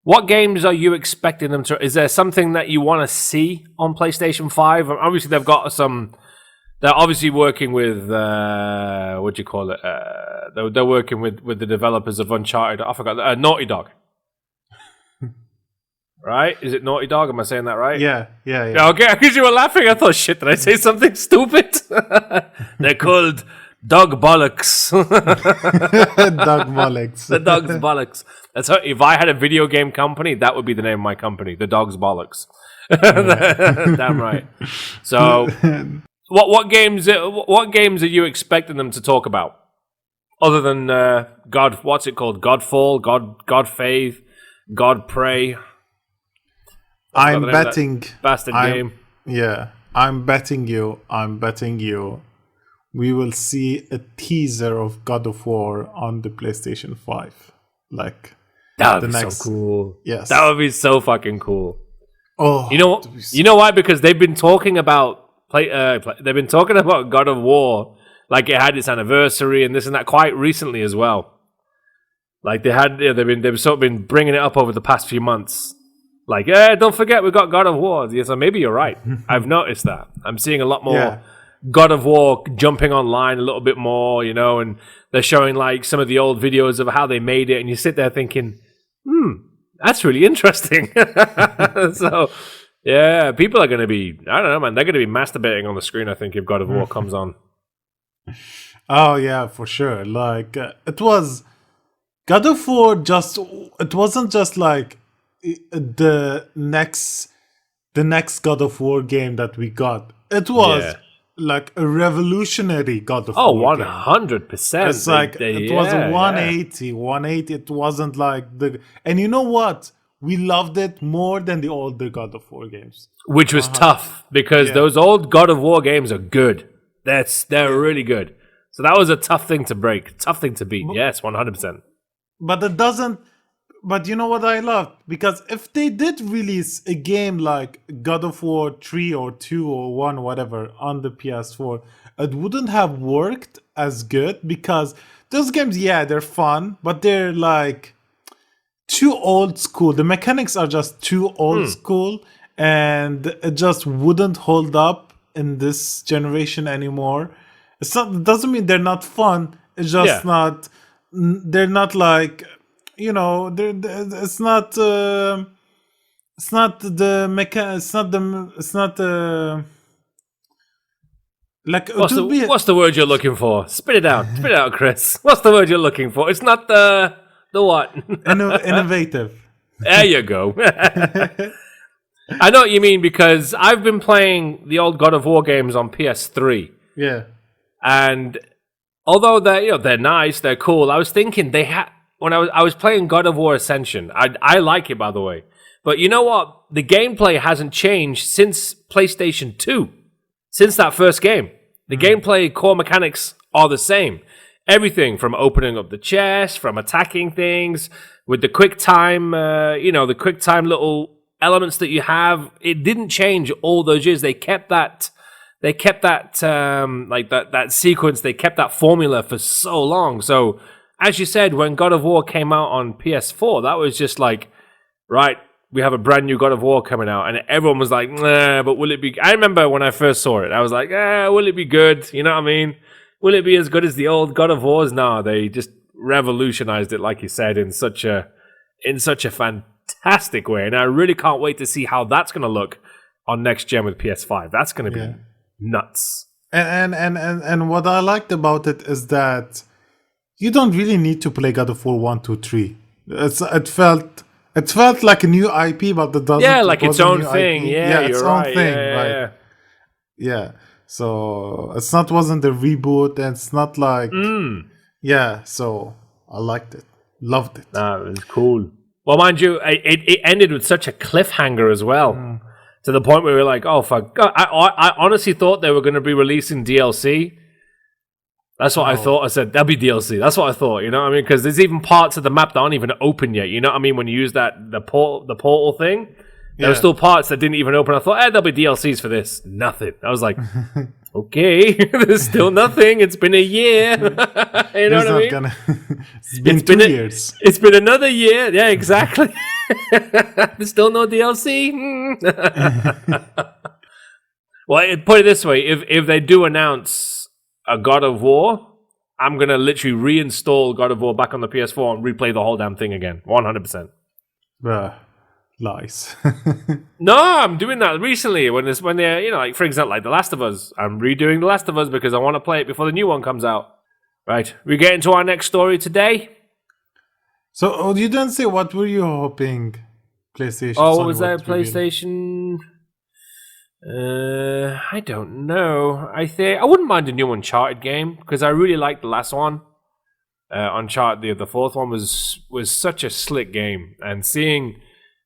What games are you expecting them to... Is there something that you want to see on PlayStation 5? Obviously, they've got some... They're obviously working with... what do you call it? They're working with the developers of Uncharted. I forgot. Naughty Dog. Right? Is it Naughty Dog? Am I saying that right? Yeah. Okay, because you were laughing. I thought, shit, did I say something stupid? They're called... Dog bollocks. Dog bollocks. The dog's bollocks. That's how, if I had a video game company, that would be the name of my company, the dog's bollocks. Damn right. So, what games are you expecting them to talk about? Other than God, what's it called? Godfall, God Faith, God Pray. I'm betting. Bastard game. Yeah, I'm betting you. We will see a teaser of God of War on the PlayStation 5. Like, that would be so cool. Yes. That would be so fucking cool. Oh, you know why? Because they've been talking about they've been talking about God of War, like it had its anniversary and this and that quite recently as well. Like they've sort of been bringing it up over the past few months. Like, don't forget we got God of War. So maybe you're right. I've noticed that. I'm seeing a lot more God of War jumping online a little bit more, you know, and they're showing like some of the old videos of how they made it, and you sit there thinking, that's really interesting. So, yeah, people are going to be, I don't know, man, they're going to be masturbating on the screen, I think, if God of War comes on. Oh, yeah, for sure. Like, it was God of War it wasn't just like the next God of War game that we got. It was like a revolutionary God of War game. 100%. It's it was a 180. It wasn't like and you know what? We loved it more than the older God of War games. Which was tough, because those old God of War games are good. They're really good. So that was a tough thing to break, tough thing to beat. Yes, 100%. But it doesn't. But you know what I loved? Because if they did release a game like God of War 3 or 2 or 1, whatever, on the PS4, it wouldn't have worked as good, because those games, yeah, they're fun, but they're like too old school. The mechanics are just too old school, and it just wouldn't hold up in this generation anymore. It doesn't mean they're not fun. It's just not. They're not like, you know. It's not. It's not the mecha. It's not the. Like what's the word you're looking for? Spit it out. Spit it out, Chris. What's the word you're looking for? It's not the what? Innovative. There you go. I know what you mean, because I've been playing the old God of War games on PS3. Yeah. And although they're nice, they're cool, I was thinking when I was playing God of War Ascension. I like it, by the way. But you know what? The gameplay hasn't changed since PlayStation 2. Since that first game. The gameplay core mechanics are the same. Everything from opening up the chest, from attacking things, with the quick time, the quick time little elements that you have, it didn't change all those years. They kept that that sequence, they kept that formula for so long. So, as you said, when God of War came out on PS4, that was just like, right, we have a brand new God of War coming out, and everyone was like, nah, but will it be? I remember when I first saw it, I was like, will it be good? You know what I mean? Will it be as good as the old God of Wars? No, they just revolutionized it, like you said, in such a fantastic way. And I really can't wait to see how that's going to look on next gen with PS5. That's going to be nuts. And what I liked about it is that you don't really need to play God of War 1, 2, 3. It felt like a new IP, but it doesn't. Yeah, like its own thing. IP. Yeah, its you're own right. thing. Yeah. So wasn't a reboot, and it's not like So I liked it, loved it. It was cool. Well, mind you, it ended with such a cliffhanger as well, to the point where we were like, oh fuck! God, I honestly thought they were going to be releasing DLC. That's what I thought. I said, that'll be DLC. That's what I thought, you know what I mean? Because there's even parts of the map that aren't even open yet, you know what I mean? When you use the portal thing, there were still parts that didn't even open. I thought, there'll be DLCs for this. Nothing. I was like, okay, there's still nothing. It's been a year. You know what I mean? It's been 2 years. It's been another year. Yeah, exactly. There's still no DLC. Well, put it this way. If they do announce a God of War, I'm going to literally reinstall God of War back on the PS4 and replay the whole damn thing again. 100%. Lies. No, I'm doing that recently when they're, like, for example, like The Last of Us. I'm redoing The Last of Us because I want to play it before the new one comes out. Right. We get into our next story today. So, you didn't say what were you hoping PlayStation? Oh, what was that? PlayStation? I don't know. I wouldn't mind a new Uncharted game because I really liked the last one. Uncharted, the fourth one was such a slick game, and seeing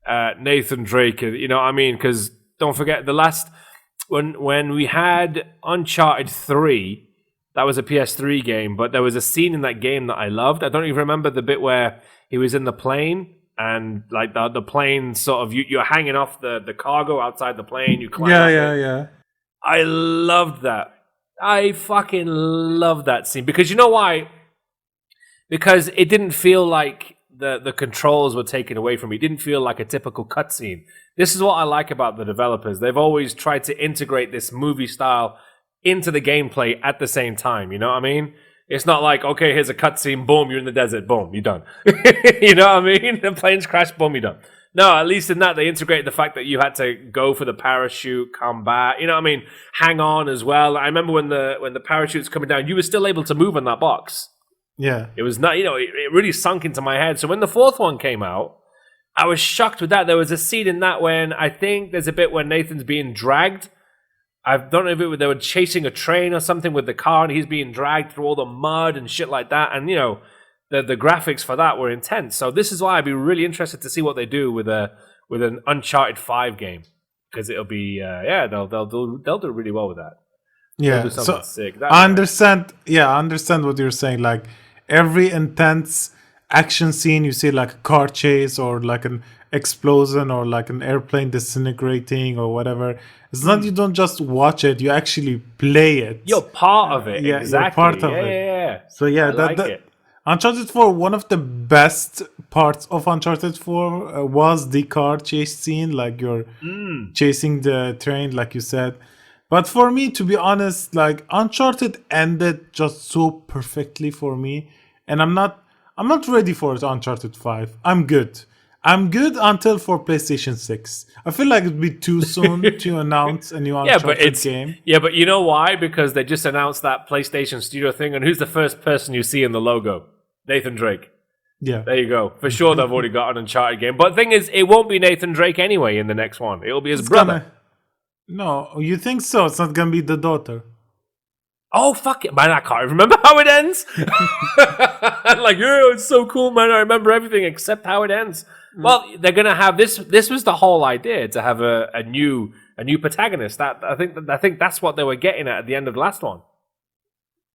Nathan Drake, you know what I mean? Because don't forget the last when we had Uncharted 3, that was a PS3 game, but there was a scene in that game that I loved. I don't even remember the bit where he was in the plane. And like the plane sort of you're hanging off the cargo outside the plane. You climb up it. I loved that. I fucking loved that scene because you know why? Because it didn't feel like the controls were taken away from me. It didn't feel like a typical cutscene. This is what I like about the developers. They've always tried to integrate this movie style into the gameplay at the same time. You know what I mean? It's not like, okay, here's a cutscene, boom, you're in the desert, boom, you're done. You know what I mean? The planes crash, boom, you're done. No, at least in that, they integrated the fact that you had to go for the parachute, come back, you know what I mean? Hang on as well. I remember when the parachute's coming down, you were still able to move in that box. Yeah. It was not, it really sunk into my head. So when the fourth one came out, I was shocked with that. There was a scene in that when I think there's a bit where Nathan's being dragged. I don't know if they were chasing a train or something with the car, and he's being dragged through all the mud and shit like that. And the graphics for that were intense. So this is why I'd be really interested to see what they do with an Uncharted 5 game, because it'll be they'll do really well with that. Yeah, so sick. I understand. Yeah, I understand what you're saying. Like every intense action scene, you see like a car chase or like an explosion or like an airplane disintegrating or whatever. It's not you don't just watch it; you actually play it. You're part of it. Yeah, exactly. You're part of it. Yeah. So yeah, it. Uncharted 4, one of the best parts of Uncharted 4 was the car chase scene, like you're chasing the train, like you said. But for me, to be honest, like Uncharted ended just so perfectly for me, and I'm not ready for Uncharted 5. I'm good until for PlayStation 6. I feel like it'd be too soon to announce a new Uncharted game. Yeah, but you know why? Because they just announced that PlayStation Studio thing, and who's the first person you see in the logo? Nathan Drake. Yeah. There you go. For sure they've already got an Uncharted game. But the thing is, it won't be Nathan Drake anyway in the next one. It'll be his brother. No, you think so? It's not gonna be the daughter. Oh, fuck it. Man, I can't remember how it ends. Like, it's so cool, man. I remember everything except how it ends. Well, they're gonna have this. This was the whole idea, to have a new protagonist. I think that's what they were getting at the end of the last one.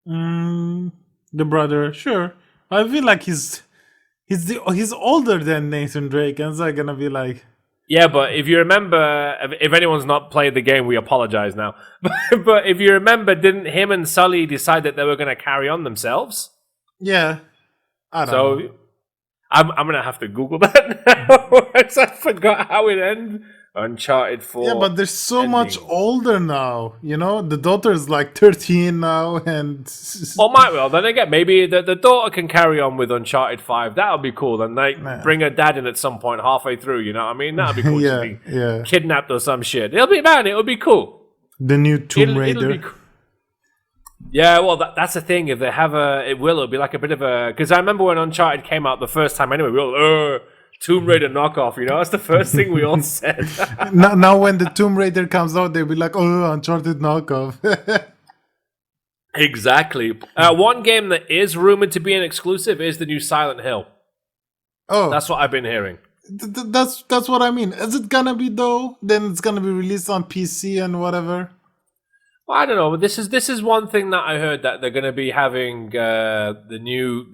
The brother, sure. I feel like he's older than Nathan Drake, and it's like gonna be like. Yeah, but if you remember, if anyone's not played the game, we apologize now. But if you remember, didn't him and Sully decide that they were going to carry on themselves? Yeah, I don't know. I'm going to have to Google that now, because I forgot how it ended. Uncharted 4. Yeah, but they're so much older now. The daughter's like 13 now, and well, might well. Then again, maybe the daughter can carry on with Uncharted 5. That'll be cool. Then bring her dad in at some point halfway through. You know what I mean? That'll be cool. yeah. Kidnapped or some shit. It'll be cool. The new Tomb Raider. It'll be cool. Yeah, well, that's the thing. If they have it'll be like a bit of a. Because I remember when Uncharted came out the first time. Anyway, we all Tomb Raider knockoff, that's the first thing we all said. now when the Tomb Raider comes out, they'll be like, oh, Uncharted knockoff. Exactly. One game that is rumored to be an exclusive is the new Silent Hill. Oh. That's what I've been hearing. That's what I mean. Is it gonna be though? Then it's gonna be released on PC and whatever? Well, I don't know, but this is one thing that I heard, that they're gonna be having the new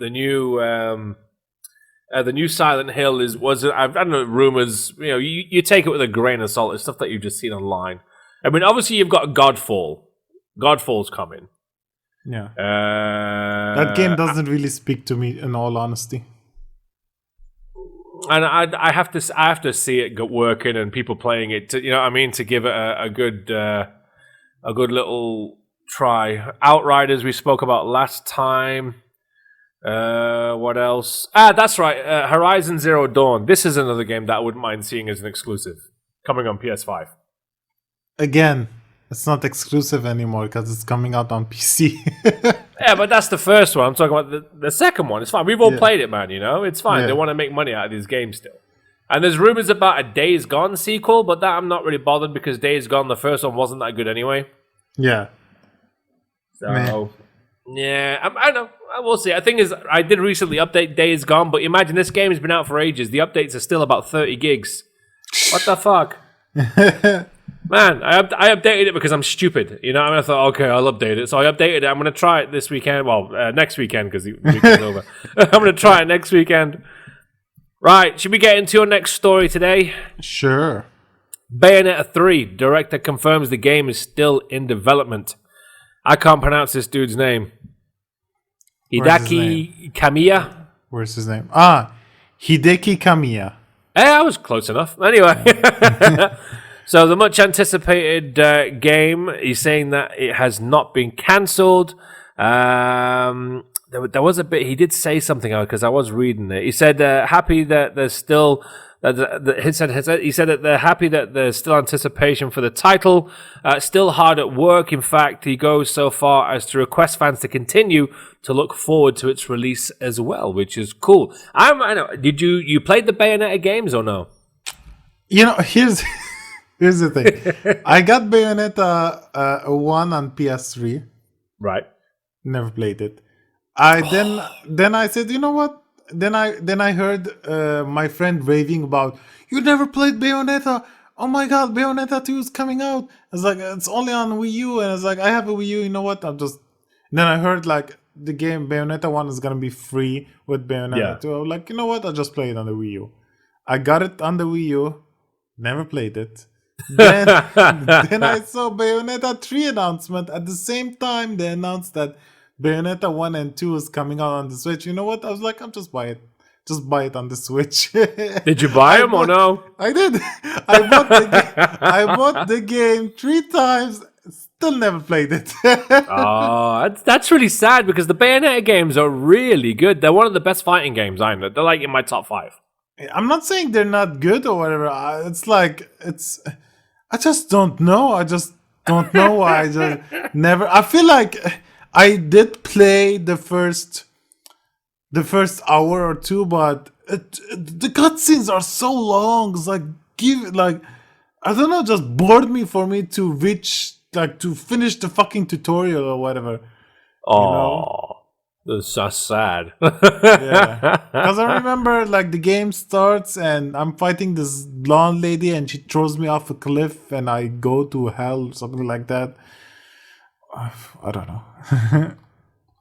Silent Hill I don't know, rumors. You take it with a grain of salt. It's stuff that you've just seen online. I mean, obviously you've got Godfall. Godfall's coming. Yeah. That game doesn't really speak to me, in all honesty. And I have to see it working and people playing it. To give it a good little try. Outriders we spoke about last time. What else? That's right. Horizon Zero Dawn. This is another game that I wouldn't mind seeing as an exclusive, coming on PS5. Again, it's not exclusive anymore because it's coming out on PC. Yeah, but that's the first one. I'm talking about the second one. It's fine. We've all played it, man. It's fine. Yeah. They want to make money out of these games still. And there's rumors about a Days Gone sequel, but that I'm not really bothered, because Days Gone, the first one, wasn't that good anyway. Yeah. So, yeah, I don't know. We'll see. I think I did recently update Days Gone, but imagine this game has been out for ages. The updates are still about 30 gigs. What the fuck? Man, I updated it because I'm stupid. I thought, okay, I'll update it. So I updated it. I'm going to try it this weekend. Well, next weekend, because the weekend's over. I'm going to try it next weekend. Right, should we get into your next story today? Sure. Bayonetta 3. Director confirms the game is still in development. I can't pronounce this dude's name. Hideki Kamiya? Where's his name? Hideki Kamiya. I was close enough. Anyway. So the much anticipated game, he's saying that it has not been cancelled. There was a bit, he did say something because I was reading it. He said happy that there's still, he said that they're happy that there's still anticipation for the title. Still hard at work. In fact, he goes so far as to request fans to continue to look forward to its release as well, which is cool. I know. Did you played the Bayonetta games or no? Here's the thing. I got Bayonetta 1 on PS3. Right. Never played it. Then I said, you know what? Then I heard my friend raving about, you never played Bayonetta. Oh my god, Bayonetta 2 is coming out. It's like, it's only on Wii U, and it's like, I have a Wii U. You know what? Then I heard like the game Bayonetta 1 is gonna be free with Bayonetta 2. I was like, you know what? I'll just play it on the Wii U. I got it on the Wii U. Never played it. Then I saw Bayonetta 3 announcement. At the same time, they announced that Bayonetta 1 and 2 is coming out on the Switch. You know what? I was like, I'll just buy it. Just buy it on the Switch. Did you buy them or no? I did. I bought the game 3 times. Still never played it. Oh, that's really sad because the Bayonetta games are really good. They're one of the best fighting games I know. They're like in my top 5. I'm not saying they're not good or whatever. I just don't know. I just don't know why. I just never. I feel like I did play the first hour or two, but the cutscenes are so long. It's like I don't know, just bored me for me to to finish the fucking tutorial or whatever. Oh, that's so sad. Yeah, because I remember like the game starts and I'm fighting this blonde lady and she throws me off a cliff and I go to hell, something like that. I don't know.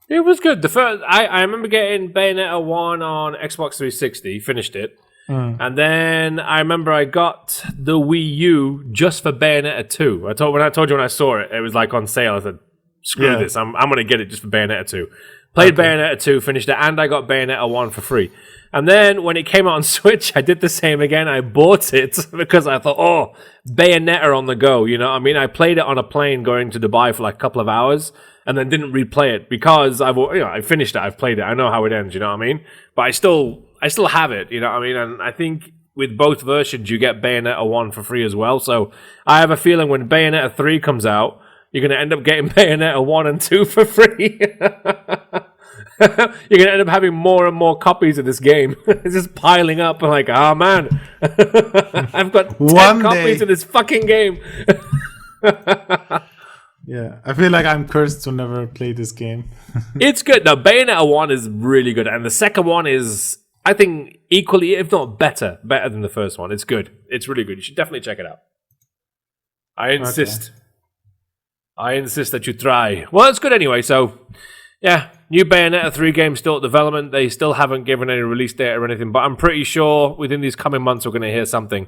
It was good. The first, I remember getting Bayonetta 1 on Xbox 360, finished it. And then I remember I got the Wii U just for Bayonetta 2. When I told you when I saw it, it was like on sale. I said, screw this, I'm going to get it just for Bayonetta 2. Played Bayonetta 2, finished it, and I got Bayonetta 1 for free. And then when it came out on Switch, I did the same again. I bought it because I thought, oh, Bayonetta on the go. You know what I mean? I played it on a plane going to Dubai for like a couple of hours and then didn't replay it because I finished it. I've played it. I know how it ends. You know what I mean? But I still have it. You know what I mean? And I think with both versions, you get Bayonetta 1 for free as well. So I have a feeling when Bayonetta 3 comes out, you're going to end up getting Bayonetta 1 and 2 for free. You're going to end up having more and more copies of this game. It's just piling up. I'm like, oh man, I've got 10 copies of this fucking game. Yeah, I feel like I'm cursed to never play this game. It's good. No, Bayonetta 1 is really good. And the second one is, I think, equally, if not better than the first one. It's good. It's really good. You should definitely check it out. I insist. Okay. I insist that you try. Well, it's good anyway. So, yeah, new Bayonetta 3 game still at development. They still haven't given any release date or anything, but I'm pretty sure within these coming months we're going to hear something.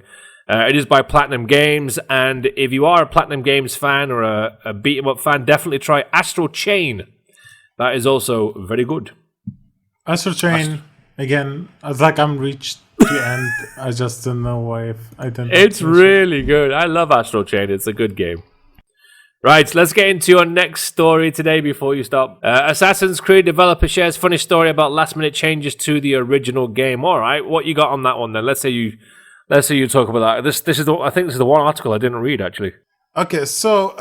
It is by Platinum Games, and if you are a Platinum Games fan or a beat-em-up fan, definitely try Astral Chain. That is also very good. Astral Chain, again, it's like I'm reached the end. I just don't know why I didn't. It's really good. I love Astral Chain. It's a good game. Right, let's get into your next story today before you stop. Assassin's Creed developer shares funny story about last-minute changes to the original game. All right, what you got on that one then? Let's say you talk about that. This is I think this is the one article I didn't read actually. Okay, so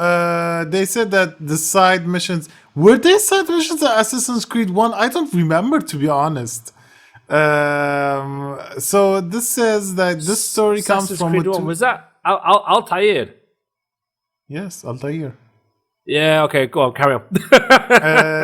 they said that the side missions were they side missions at Assassin's Creed 1? I don't remember, to be honest. So this says that this story comes from Creed 1. Was that Altair? Yes, Altair. Yeah, okay, go on, carry on.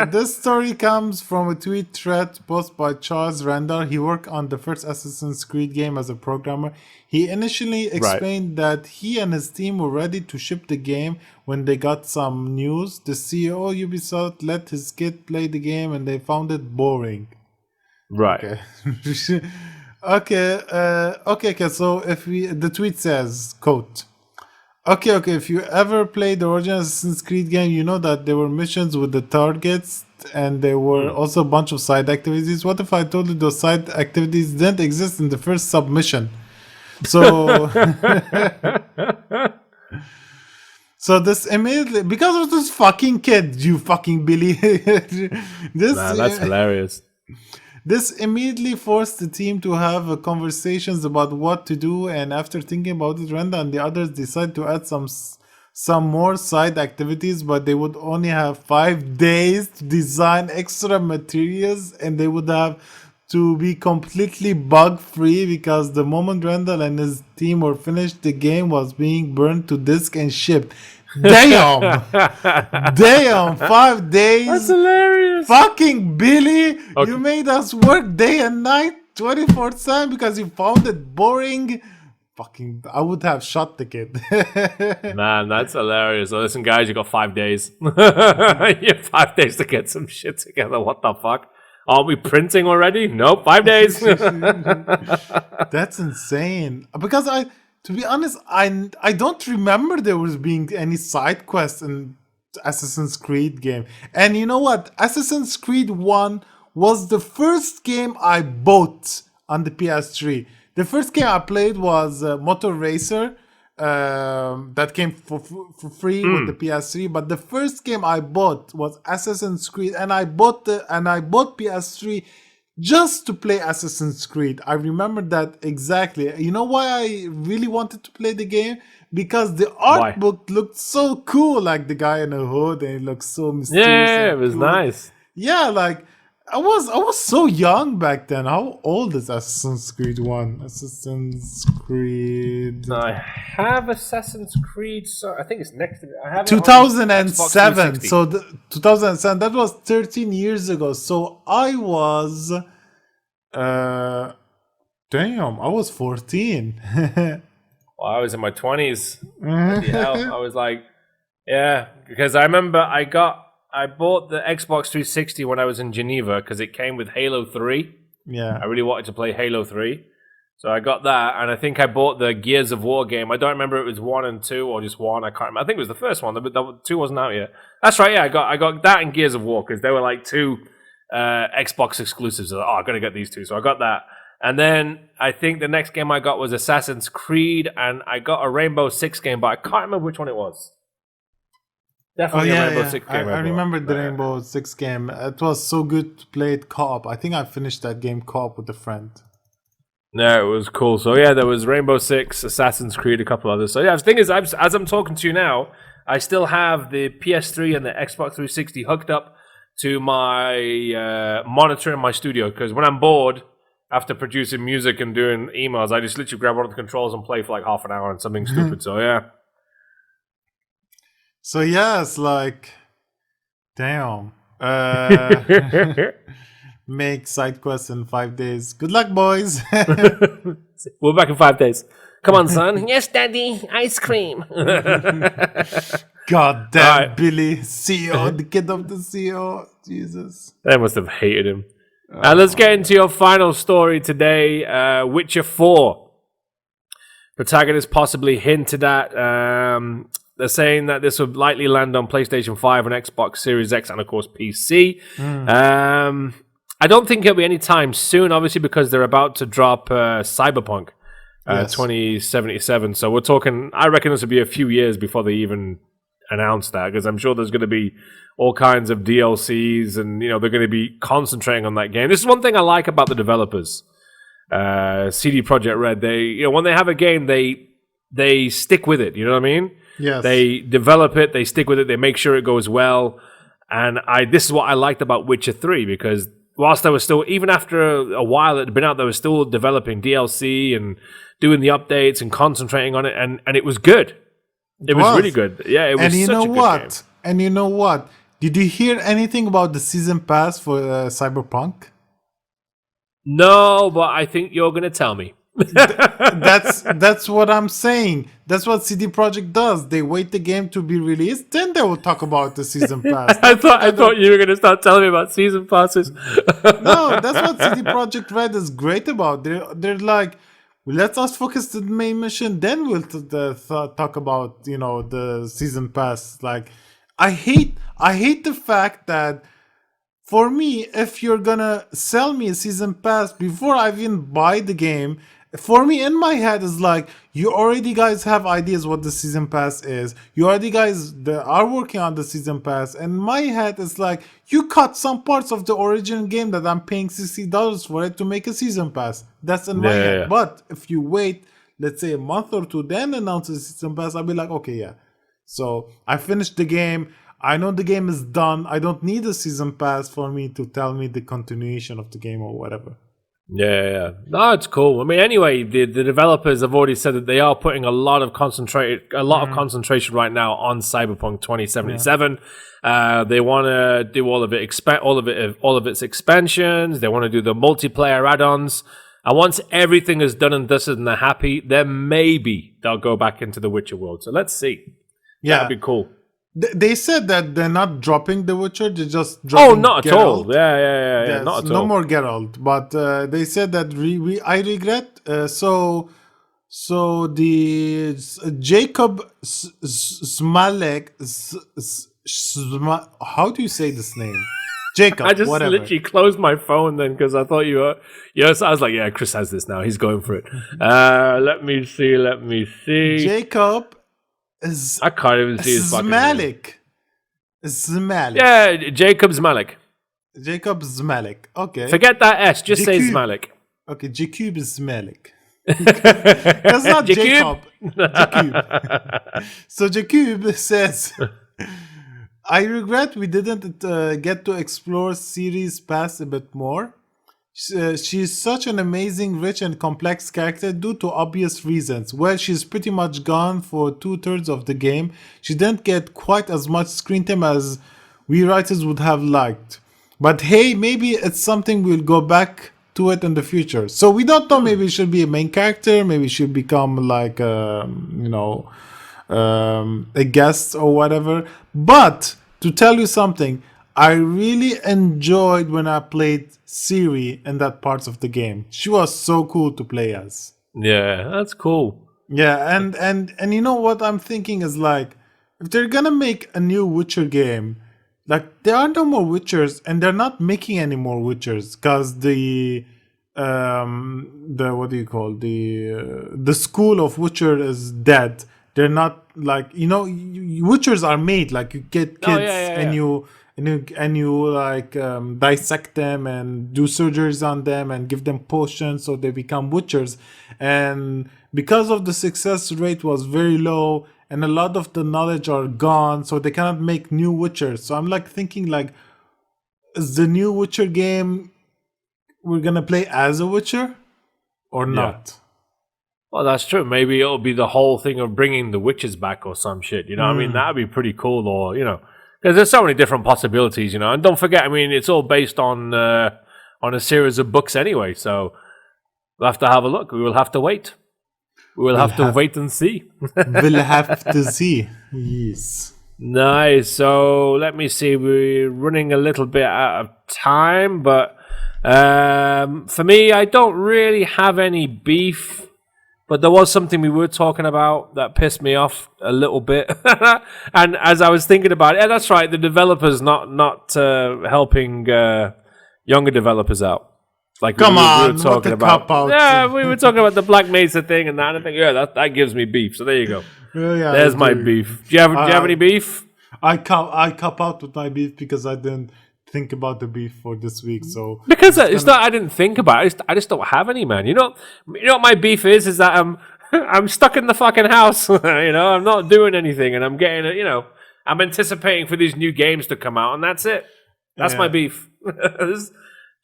This story comes from a tweet thread posted by Charles Randall. He worked on the first Assassin's Creed game as a programmer. He initially explained that he and his team were ready to ship the game when they got some news. The CEO of Ubisoft let his kid play the game and they found it boring. Right. Okay. Okay. So the tweet says, quote, Okay, if you ever played the original Assassin's Creed game, you know that there were missions with the targets and there were also a bunch of side activities. What if I told you those side activities didn't exist in the first submission? So So this immediately, because of this fucking kid, you fucking Billy, this Man, that's hilarious. this immediately forced the team to have conversations about what to do, and after thinking about it, Renda and the others decided to add some more side activities, but they would only have 5 days to design extra materials, and they would have to be completely bug free because the moment Randall and his team were finished, the game was being burned to disk and shipped. Damn! Damn! 5 days. That's hilarious. Fucking Billy, Okay. you made us work day and night 24/7 because you found it boring. Fucking, I would have shot the kid. Man, that's hilarious. So listen, guys, you got 5 days. You have 5 days to get some shit together. What the fuck? Aren't we printing already? Nope, 5 days. That's insane. Because to be honest, I don't remember there was being any side quests in Assassin's Creed game. And you know what? Assassin's Creed 1 was the first game I bought on the PS3. The first game I played was Motor Racer. That came for free with the PS3, but the first game I bought was Assassin's Creed, and I bought PS3 just to play Assassin's Creed. I remember that exactly. You know why I really wanted to play the game? Because the art book looked so cool, like the guy in a hood, and it looked so mysterious. Yeah, it was cool. nice. Yeah, like I was so young back then. How old is Assassin's Creed 1? Assassin's Creed. I have Assassin's Creed. So I think it's next to it. I have it on 2007. Xbox 360. So 2007. That was 13 years ago. So I was. Damn, I was 14. Well, I was in my 20s. Bloody hell. I was like, yeah, because I remember I bought the Xbox 360 when I was in Geneva because it came with Halo 3. Yeah. I really wanted to play Halo 3. So I got that, and I think I bought the Gears of War game. I don't remember if it was 1 and 2 or just 1. I can't remember. I think it was the first one. The 2 wasn't out yet. That's right, yeah. I got that and Gears of War because they were like 2 Xbox exclusives. I was like, I got to get these 2. So I got that. And then I think the next game I got was Assassin's Creed, and I got a Rainbow Six game, but I can't remember which one it was. Definitely a Rainbow Six game. I remember the Rainbow Six game. It was so good to play it co-op. I think I finished that game co-op with a friend. No, it was cool. So yeah, there was Rainbow Six, Assassin's Creed, a couple others. So yeah, the thing is, as I'm talking to you now, I still have the PS3 and the Xbox 360 hooked up to my monitor in my studio because when I'm bored after producing music and doing emails, I just literally grab one of the controls and play for like half an hour on something stupid. So yeah. So yeah, it's like, damn. Make side quests in 5 days. Good luck, boys. We're back in 5 days. Come on, son. Yes, daddy. Ice cream. God damn, Right. Billy, CEO, the kid of the CEO. Jesus. They must have hated him. Let's get into your final story today. Witcher 4. Protagonist possibly hinted at. They're saying that this would likely land on PlayStation 5 and Xbox Series X and, of course, PC. I don't think it'll be any time soon, obviously, because they're about to drop Cyberpunk 2077. So we're talking, I reckon this will be a few years before they even announce that, because I'm sure there's going to be all kinds of DLCs and, they're going to be concentrating on that game. This is one thing I like about the developers. CD Projekt Red, they, when they have a game, they stick with it, you know what I mean? Yes. They develop it, they stick with it, they make sure it goes well. And this is what I liked about Witcher 3, because whilst they were still, even after a while it had been out, they were still developing DLC and doing the updates and concentrating on it, and it was good. It was really good. Yeah, it was and you such know a good what? game. And you know what? Did you hear anything about the season pass for Cyberpunk? No, but I think you're going to tell me. That's what I'm saying. That's what CD Projekt does. They wait the game to be released, then they will talk about the season pass. I thought you were going to start telling me about season passes. No, that's what CD Projekt Red is great about. They're like, let us focus on the main mission, then we'll talk about the season pass. Like, I hate the fact that, for me, if you're gonna sell me a season pass before I even buy the game, for me in my head is like, you already guys have ideas what the season pass is. You already guys that are working on the season pass. And my head is like, you cut some parts of the original game that I'm paying $60 for it to make a season pass. That's in my head. Yeah. But if you wait, let's say a month or two, then announce the season pass, I'll be like, okay, yeah. So I finished the game. I know the game is done. I don't need a season pass for me to tell me the continuation of the game or whatever. Yeah. No, it's cool. I mean, anyway, the developers have already said that they are putting a lot of concentration right now on Cyberpunk 2077. They want to do all of its expansions. They want to do the multiplayer add-ons. And once everything is done and dusted and they're happy, then maybe they'll go back into the Witcher world. So let's see. Yeah, that'd be cool. They said that they're not dropping The Witcher, they're just dropping not at Geralt. all. Yeah, not at all. No more Geralt, but they said that I regret. So the Jacob Smalek, how do you say this name? Jacob. I just whatever. literally closed my phone then because I thought you were. Yes, I was like, yeah, Chris has this now. He's going for it. Let me see. Jacob. I can't even see his fucking name. Zmalik. Yeah, Jacob Zmalik. Jacob Zmalik. Okay. Forget that S. Just say Zmalik. Okay, Jacob Zmalik. That's not Jacob. Jacob. So Jacob says, I regret we didn't get to explore series past a bit more. She's such an amazing, rich, and complex character due to obvious reasons. Well, she's pretty much gone for 2/3 of the game. She didn't get quite as much screen time as we writers would have liked. But hey, maybe it's something we'll go back to it in the future. So we don't know. Maybe it should be a main character. Maybe it should become like a guest or whatever. But to tell you something, I really enjoyed when I played Ciri in that parts of the game. She was so cool to play as. Yeah, that's cool. Yeah, and you know what I'm thinking is like, if they're gonna make a new Witcher game, like there are no more Witchers, and they're not making any more Witchers because the what do you call the school of Witcher is dead. They're not like Witchers are made like you get kids and you like dissect them and do surgeries on them and give them potions so they become Witchers. And because of the success rate was very low and a lot of the knowledge are gone, so they cannot make new Witchers. So I'm like thinking like, is the new Witcher game we're gonna play as a Witcher or not? Well, that's true. Maybe it'll be the whole thing of bringing the witches back or some shit. You know what I mean? That'd be pretty cool. Or, because there's so many different possibilities, And don't forget, I mean, it's all based on a series of books anyway. So we'll have to have a look. We will have to wait. We'll have to wait and see. We'll have to see. Yes. Nice. So let me see. We're running a little bit out of time, but for me, I don't really have any beef. But there was something we were talking about that pissed me off a little bit. And as I was thinking about it, that's right, the developers not helping younger developers out. Like we were talking about. Yeah, we were talking about the Black Mesa thing and that. And I think, that gives me beef. So there you go. Yeah, there's my beef. Do you have any beef? I cop out with my beef because I didn't think about the beef for this week. So because it's not I didn't think about it. I just don't have any, man. You know what my beef is that I'm stuck in the fucking house. I'm not doing anything, and I'm getting I'm anticipating for these new games to come out, and that's it. That's my beef.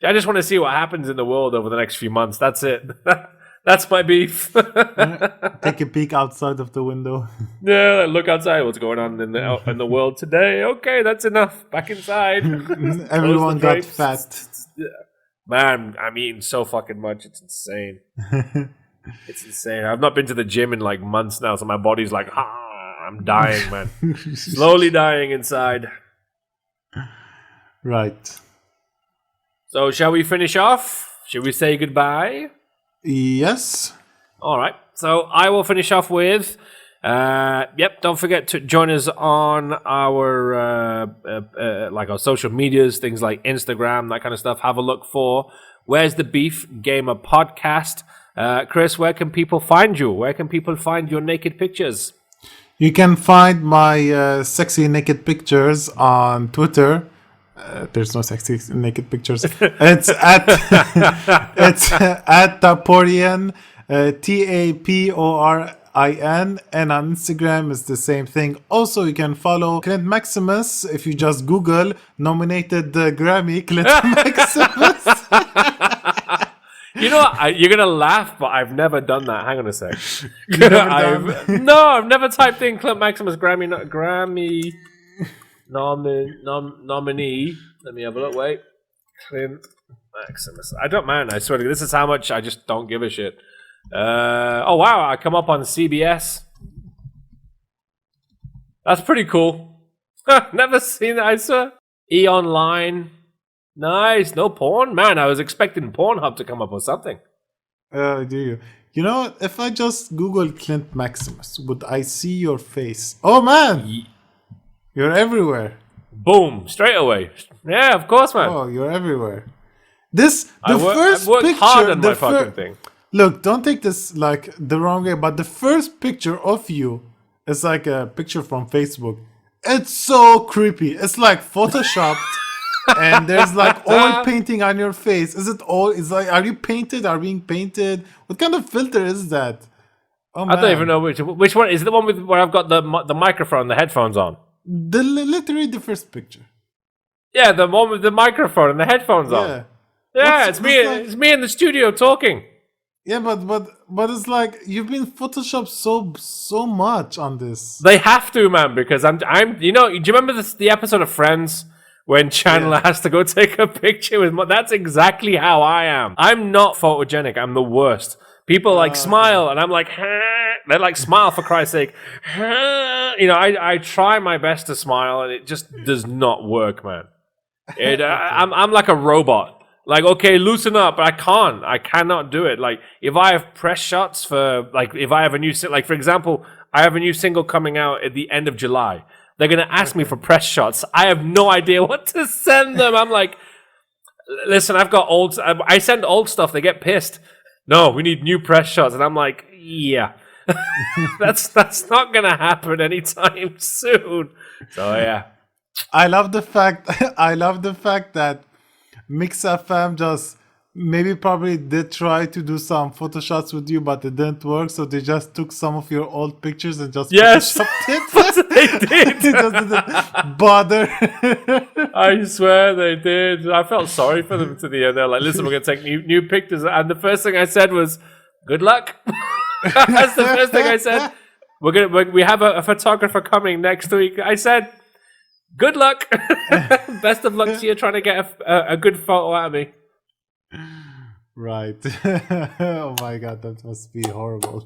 I just want to see what happens in the world over the next few months. That's it. That's my beef. Take a peek outside of the window. Yeah, look outside. What's going on in the world today? Okay, that's enough. Back inside. Everyone got fat. Yeah. Man, I'm eating so fucking much. It's insane. It's insane. I've not been to the gym in like months now, so my body's like, I'm dying, man. Slowly dying inside. Right. So, shall we finish off? Should we say goodbye? Yes. All right. So I will finish off with, don't forget to join us on our our social medias, things like Instagram, that kind of stuff. Have a look for Where's the Beef Gamer Podcast. Chris, where can people find you? Where can people find your naked pictures? You can find my sexy naked pictures on Twitter. There's no sexy naked pictures. It's at it's at Taporian, Taporin, and on Instagram is the same thing. Also, you can follow Clint Maximus if you just Google nominated Grammy Clint Maximus. You know what? You're gonna laugh, but I've never done that. Hang on a sec. I've never typed in Clint Maximus Grammy nominee. Let me have a look. Wait, Clint Maximus. I don't, man. I swear to God, this is how much I just don't give a shit. Oh wow, I come up on CBS. That's pretty cool. Never seen that. I saw E Online. Nice, no porn, man. I was expecting Pornhub to come up with something. Do you? You know what? If I just Google Clint Maximus, would I see your face? Oh man, you're everywhere. Boom, straight away. Yeah, of course, man. Oh, you're everywhere. First I've worked picture, hard on my fucking thing. Look, don't take this like the wrong way, but the first picture of you is like a picture from Facebook. It's so creepy. It's like photoshopped. And there's like oil painting on your face. Is it all? Is like, are you painted? Are you being painted? What kind of filter is that? Oh, man. I don't even know which one is it. The one with where I've got the microphone, the headphones on. Literally the first picture. Yeah, the one with the microphone and the headphones on. Yeah, it's me. Like, it's me in the studio talking. Yeah, but it's like you've been photoshopped so much on this. They have to, man, because I'm. You know, do you remember the episode of Friends? When Chandler has to go take a picture with that's exactly how I am. I'm not photogenic. I'm the worst. People like smile, and I'm like, they're like, smile for Christ's sake. You know, I try my best to smile, and it just does not work, man. I'm like a robot. Like, okay, loosen up, but I can't. I cannot do it. Like, if I have press shots for, like, if I have a new, like, for example, I have a new single coming out at the end of July. They're going to ask me for press shots. I have no idea what to send them. I'm like, listen, I've got old... I send old stuff. They get pissed. No, we need new press shots. And I'm like, yeah. that's not going to happen anytime soon. So, yeah. I love the fact that MixFM just... probably did try to do some photoshots with you, but it didn't work. So they just took some of your old pictures and just photoshopped it. They did. They just didn't bother. I swear they did. I felt sorry for them to the end. They're like, listen, we're going to take new pictures. And the first thing I said was, good luck. That's the first thing I said. We have a photographer coming next week. I said, good luck. Best of luck to you trying to get a good photo out of me. Right. Oh my god, that must be horrible.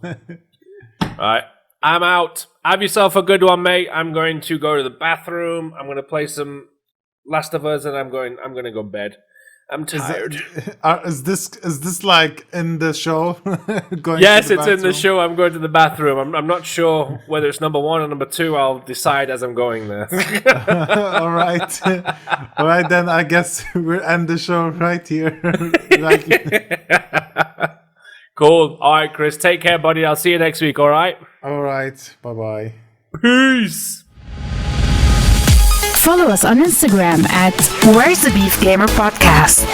Right, I'm out. Have yourself a good one, mate. I'm going to go to the bathroom. I'm going to play some Last of Us, and I'm going to go bed. I'm tired. Is this like in the show? Yes, it's in the show. I'm going to the bathroom. I'm not sure whether it's number 1 or number 2. I'll decide as I'm going there. All right. All right, then I guess we'll end the show right here. Cool. All right, Chris. Take care, buddy. I'll see you next week, all right? All right. Bye-bye. Peace. Follow us on Instagram at Where's the Beef Gamer Podcast.